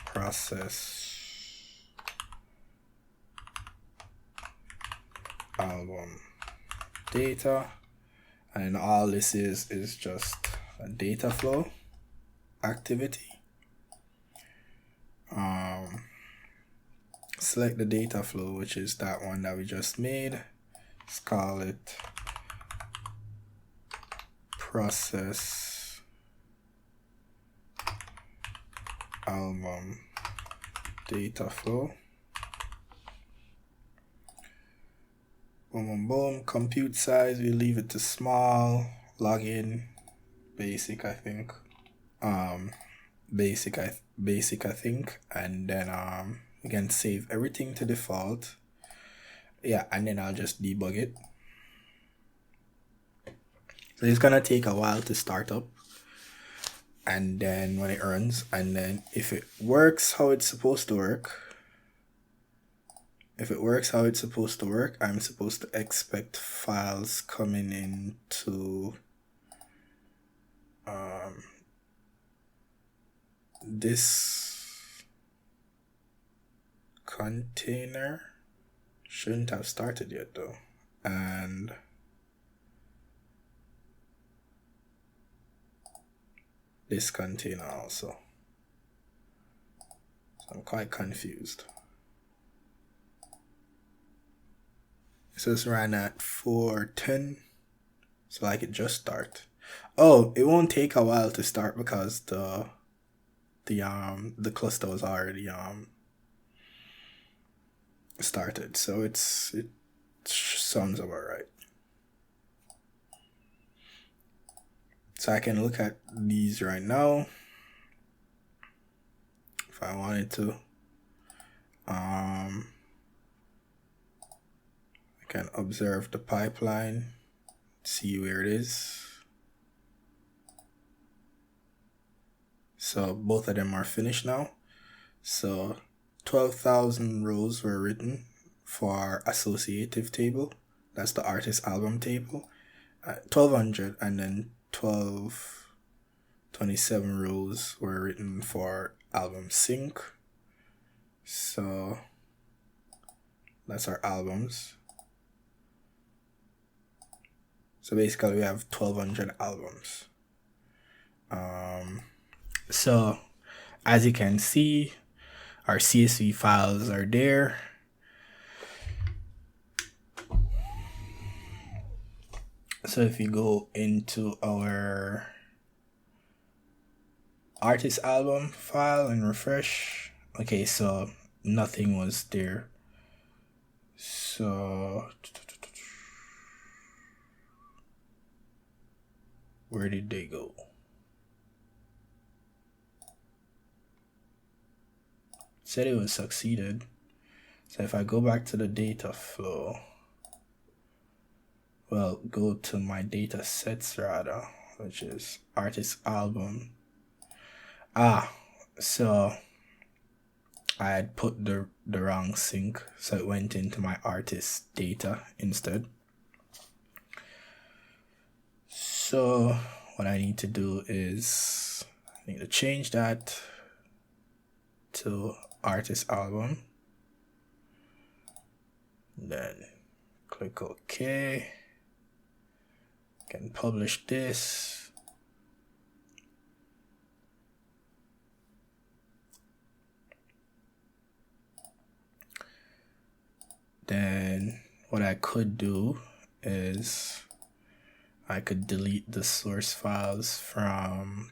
process album data, and all this is just a data flow activity. Select the data flow, which is that one that we just made. Let's call it process album data flow. Boom, boom, boom. Compute size, we leave it to small. Login, basic, I think. Basic, I think. And then we can save everything to default. Yeah, and then I'll just debug it. So it's gonna take a while to start up. And then when it runs, and then if it works how it's supposed to work, I'm supposed to expect files coming into this container. Shouldn't have started yet though. And this container also. So I'm quite confused. So it's ran at 4:10, so I could just start. Oh, it won't take a while to start because the cluster was already started. So it sounds about right. So I can look at these right now if I wanted to. I can observe the pipeline, see where it is. So both of them are finished now. So 12,000 rows were written for our associative table. That's the artist album table. 1,200, and then 27 rows were written for album sync. So that's our albums. So basically we have 1,200 albums. So as you can see, our CSV files are there. So if you go into our artist album file and refresh. Okay, so nothing was there. So where did they go? Said it was succeeded. So if I go back to the data flow, well, go to my data sets rather, which is artist album. So I had put the wrong sync, so it went into my artist data instead. So what I need to do is I need to change that to artist album. Then click OK. Can publish this. Then what I could do is I could delete the source files from,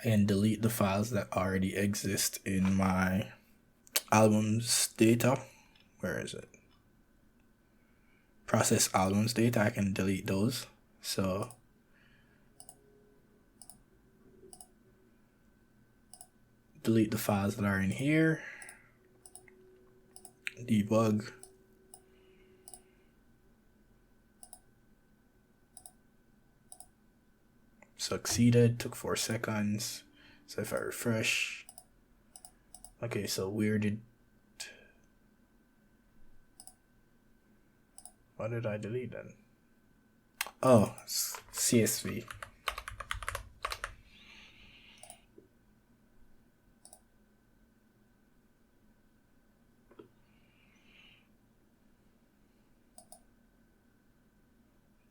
and delete the files that already exist in my albums data. Where is it? Process albums data. I can delete those. So delete the files that are in here. Debug. Succeeded, took 4 seconds. So if I refresh, okay, so what did I delete then? Oh, CSV.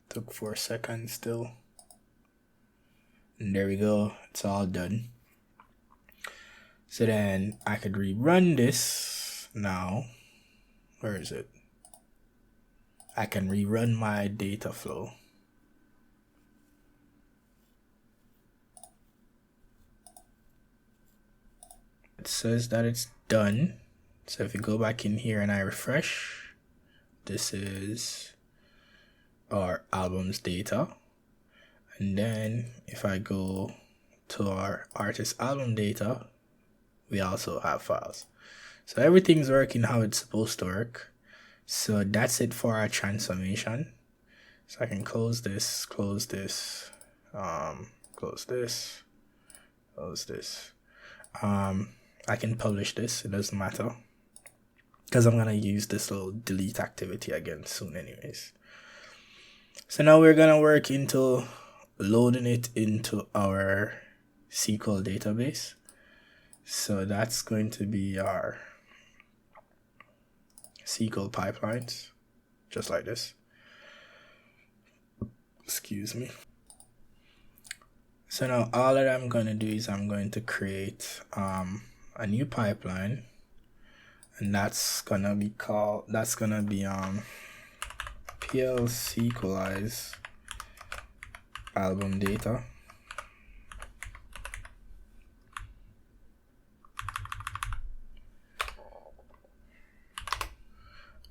Took 4 seconds still. And there we go, it's all done. So then I could rerun this now. Where is it? I can rerun my data flow. It says that it's done. So if you go back in here and I refresh, this is our albums data. And then if I go to our artist album data, we also have files. So everything's working how it's supposed to work. So that's it for our transformation. So I can close this, close this, close this, close this. I can publish this, it doesn't matter, because I'm gonna use this little delete activity again soon anyways. So now we're gonna work into loading it into our SQL database. So that's going to be our SQL pipelines, just like this. Excuse me. So now all that I'm going to do is I'm going to create a new pipeline, and that's gonna be PL SQLize album data.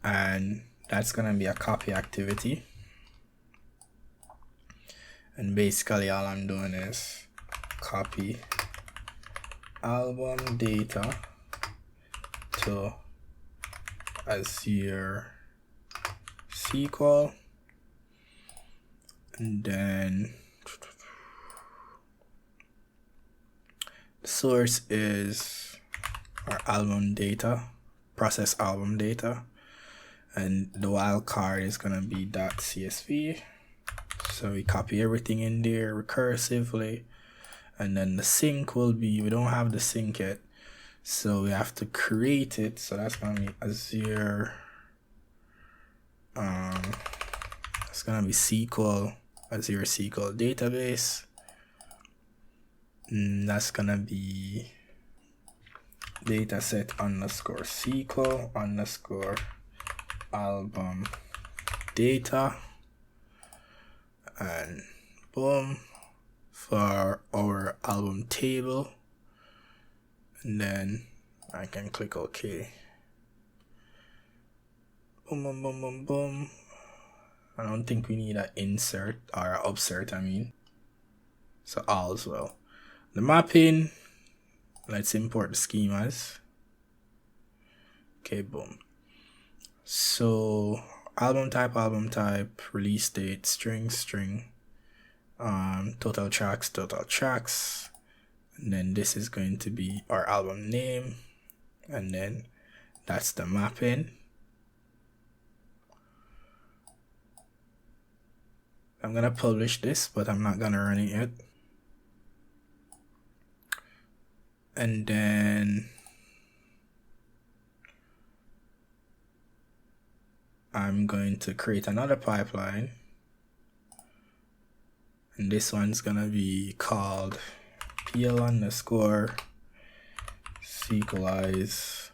And that's gonna be a copy activity. And basically all I'm doing is copy album data to Azure SQL, and then the source is our album data, process album data, and the wildcard is gonna be .csv. So we copy everything in there recursively, and then the sync will be, we don't have the sync yet, so we have to create it. So that's gonna be Azure, it's gonna be SQL, Azure SQL database, and that's gonna be dataset underscore SQL underscore album data, and boom, for our album table, and then I can click OK. Boom, boom, boom, boom, boom. I don't think we need an insert or an upsert, so all as well. The mapping, let's import the schemas. Okay, boom. So album type, release date, string, total tracks, and then this is going to be our album name, and then that's the mapping. I'm gonna publish this, but I'm not gonna run it yet. And then I'm going to create another pipeline, and this one's gonna be called PL_sequelize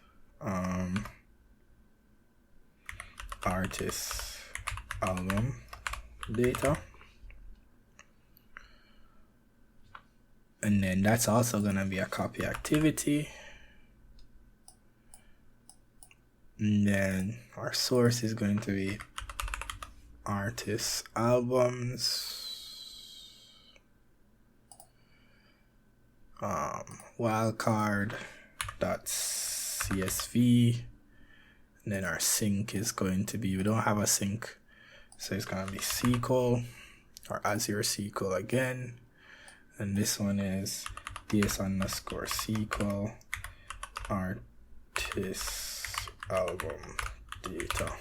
artist album data, and then that's also gonna be a copy activity, and then our source is going to be artist albums wildcard.csv, and then our sync is going to be, we don't have a sync, so it's gonna be SQL or Azure SQL again, and this one is ds_SQL artist album data,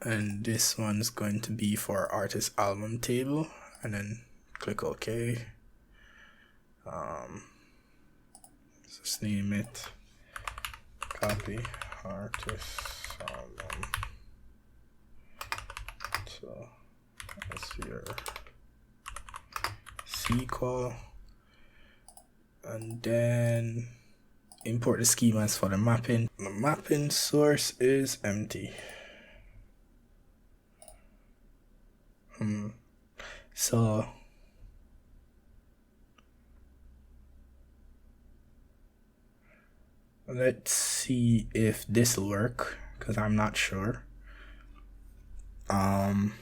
and this one's going to be for artist album table, and then click OK. Just name it copy artist album. So that's your SQL, and then import the schemas for the mapping. The mapping source is empty. So let's see if this will work, because I'm not sure. Now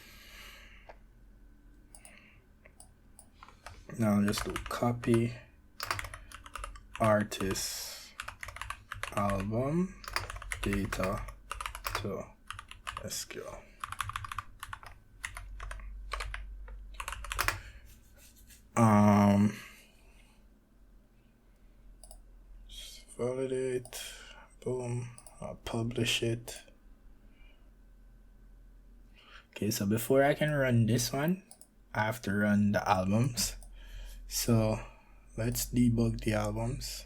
I'll just do copy artist album data to SQL. Just validate, boom, I'll publish it. Okay, so before I can run this one, I have to run the albums. So let's debug the albums.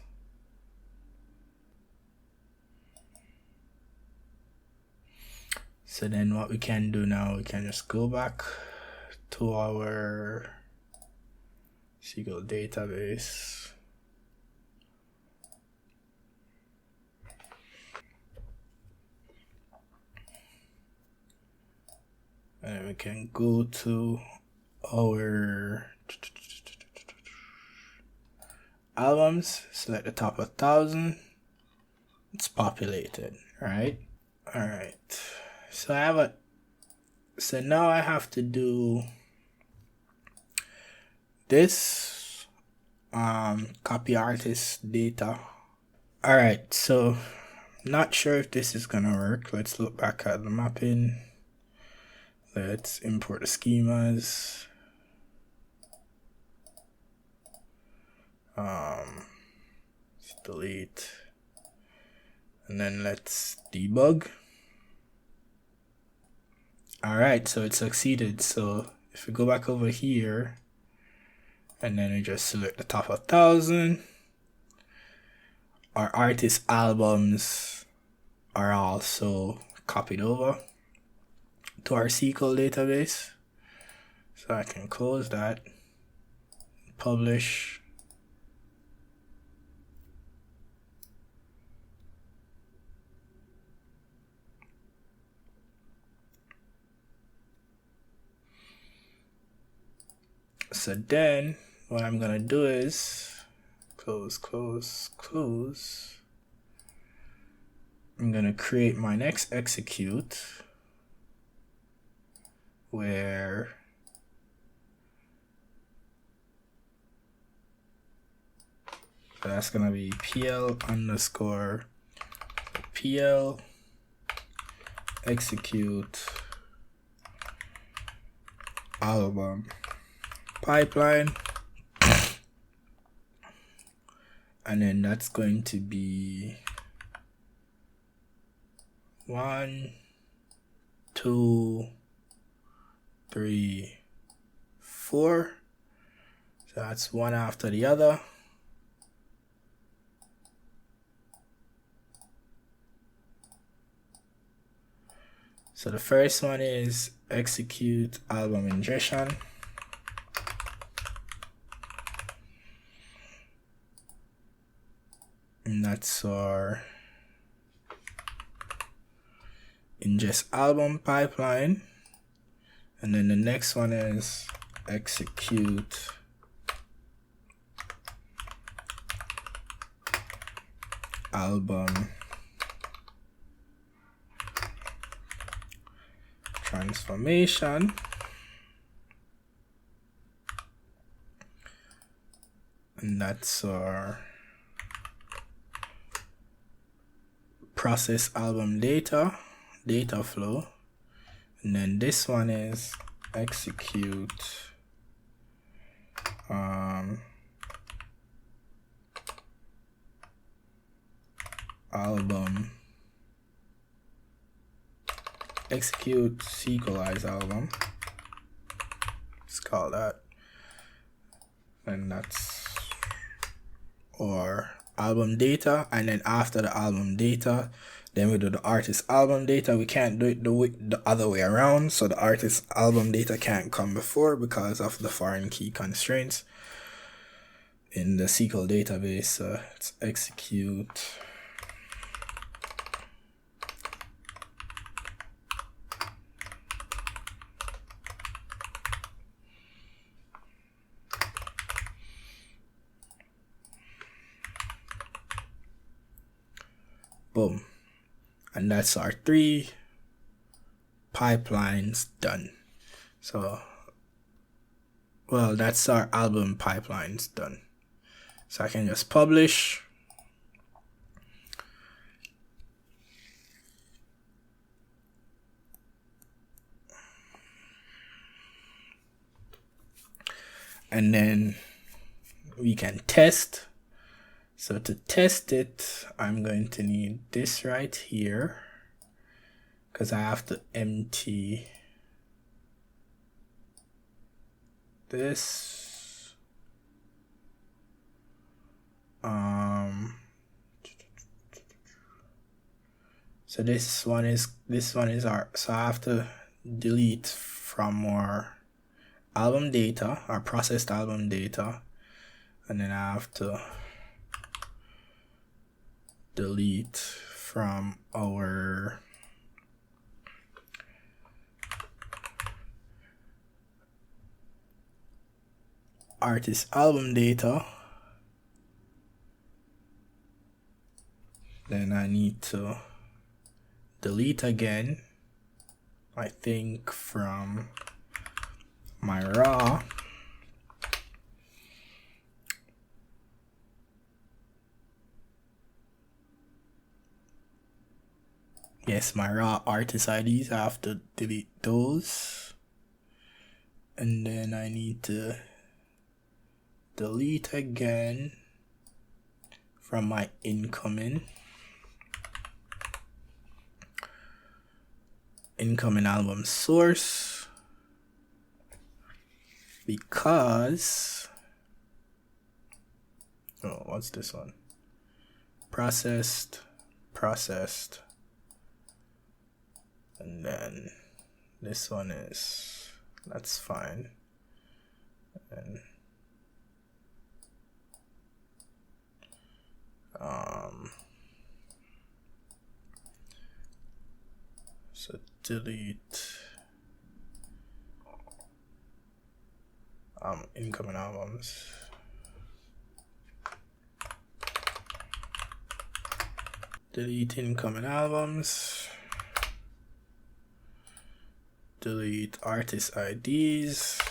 So then what we can do now, we can just go back to our SQL database. And we can go to our albums, select the top 1,000. It's populated, right? All right. So I have so now I have to do this copy artist data. All right, so not sure if this is gonna work. Let's look back at the mapping. Let's import the schemas. Let's delete, and then let's debug. All right, so it succeeded. So if we go back over here, and then we just select the top 1,000, our artist albums are also copied over to our SQL database. So I can close that, publish. So then what I'm gonna do is close. I'm gonna create my next execute where that's gonna be PL underscore PL execute album pipeline, and then that's going to be 1, 2, 3, 4. So that's one after the other. So the first one is execute album ingestion. And that's our ingest album pipeline. And then the next one is execute album transformation. And that's our process album data flow. And then this one is execute album execute sequelize album, let's call that. And that's our album data. And then after the album data, then we do the artist album data. We can't do it the other way around, so the artist album data can't come before because of the foreign key constraints in the SQL database. So it's execute boom. And that's our 3 pipelines done. So, well, that's our album pipelines done. So I can just publish. And then we can test. So to test it, I'm going to need this right here, because I have to empty this. So this one is our, so I have to delete from our album data, our processed album data, and then I have to delete from our artist album data. Then I need to delete again, I think, from my raw. Yes, my raw artist IDs, I have to delete those. And then I need to delete again from my incoming album source, because what's this one? Processed, and then this one is, that's fine. And so delete incoming albums. Delete incoming albums. Delete artist IDs.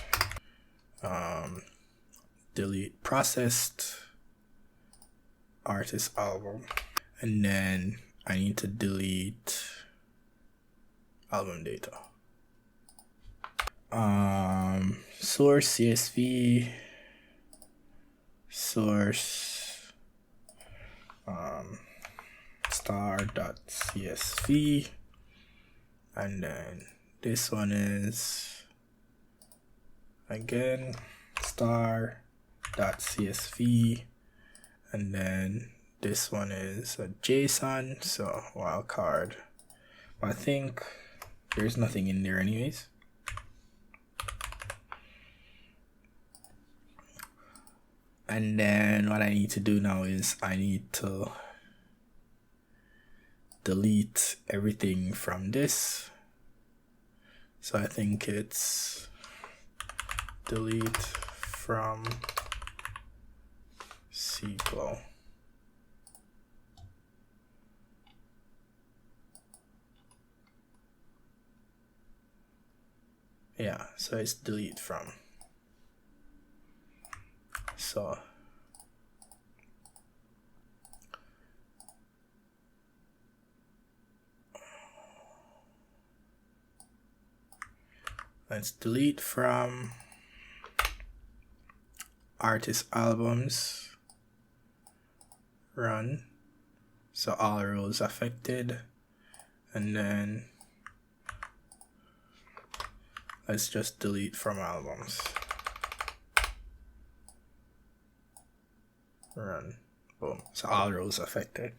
Delete processed artist album. And then I need to delete album data. Source CSV, source star.csv, and then this one is again star.csv, and then this one is a JSON, so wildcard. I think there's nothing in there anyways. And then what I need to do now is I need to delete everything from this. So I think it's delete from SQL. Yeah, so it's delete from. So let's delete from artist albums, run. So all rows affected, and then let's just delete from albums. Run. Boom. So all rows affected.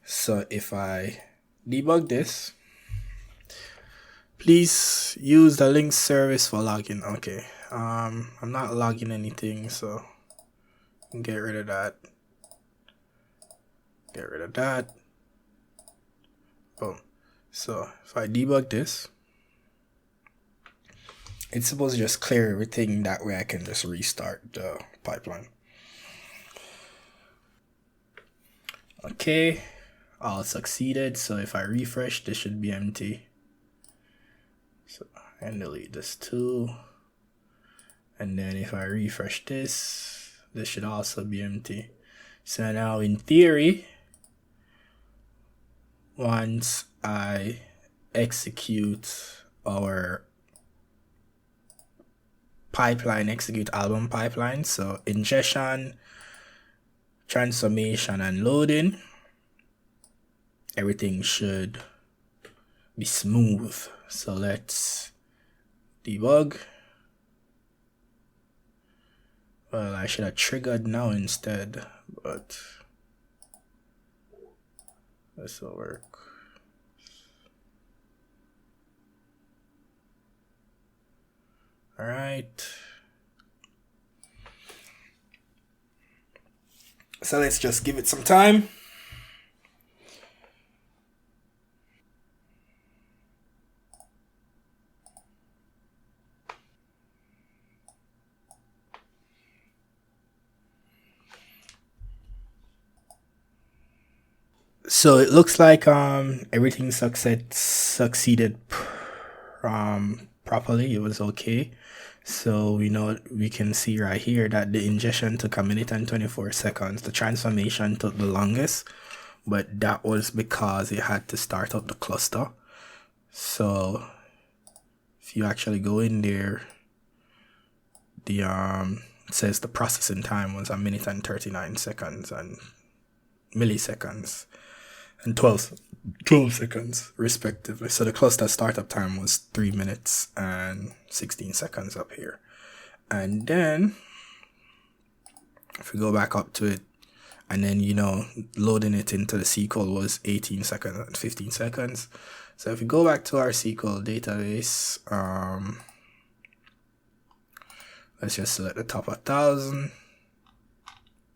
So if I debug this, please use the link service for login. Okay. I'm not logging anything, so get rid of that. Get rid of that. Boom. So if I debug this, it's supposed to just clear everything. That way I can just restart the pipeline. Okay, all succeeded. So if I refresh, this should be empty. So and delete this too. And then if I refresh this, this should also be empty. So now in theory, once I execute our pipeline, execute album pipeline, so ingestion, transformation, and loading, everything should be smooth. So let's debug. Well, I should have triggered now instead, but this will work. All right. So let's just give it some time. So it looks like everything succeeded properly. It was okay. So we can see right here that the ingestion took 1 minute and 24 seconds. The transformation took the longest, but that was because it had to start up the cluster. So if you actually go in there, the it says the processing time was 1 minute and 39 seconds and milliseconds and 12 seconds respectively. So the cluster startup time was 3 minutes and 16 seconds up here. And then if we go back up to it, and then loading it into the SQL was 18 seconds and 15 seconds. So if we go back to our SQL database, let's just select the top 1,000.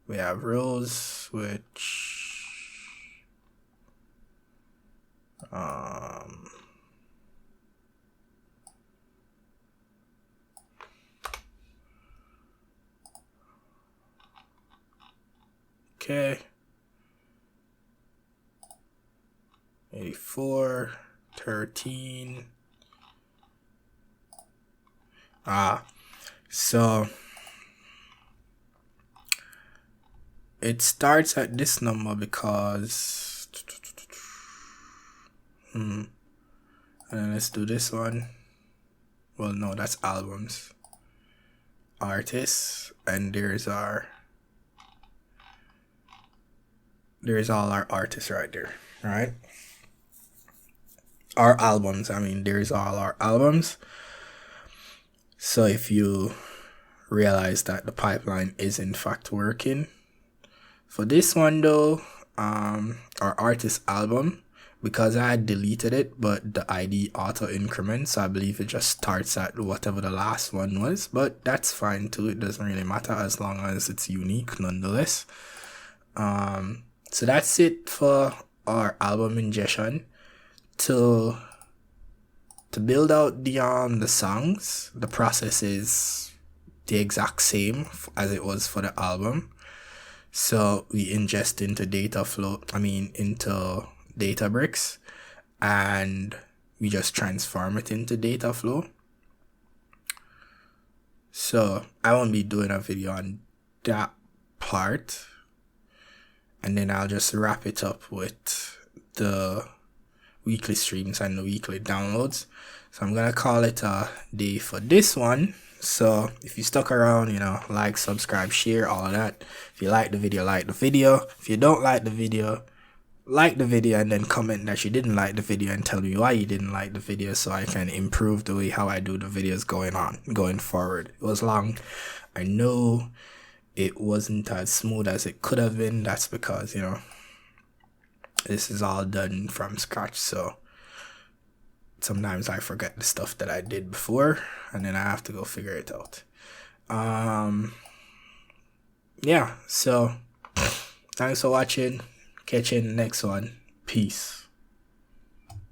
We have rows which Okay. 84, 13. So it starts at this number because and then let's do this one. Well, no, that's albums, artists, and there's all our artists right there, right? Our albums, I mean, there's all our albums. So if you realize that the pipeline is in fact working for this one though, our artist album, because I had deleted it, but the ID auto increments, so I believe it just starts at whatever the last one was, but that's fine too. It doesn't really matter as long as it's unique nonetheless. So that's it for our album ingestion. To build out the songs, the process is the exact same as it was for the album. So we ingest into into Databricks, and we just transform it into data flow. So I won't be doing a video on that part, and then I'll just wrap it up with the weekly streams and the weekly downloads. So I'm gonna call it a day for this one. So if you stuck around, like, subscribe, share, all of that. If you like the video, like the video. If you don't like the video, like the video and then comment that you didn't like the video and tell me why you didn't like the video, so I can improve the way how I do the videos going forward. It was long. I know it wasn't as smooth as it could have been. That's because, this is all done from scratch, so sometimes I forget the stuff that I did before and then I have to go figure it out. Yeah, so thanks for watching. Catch you in the next one. Peace.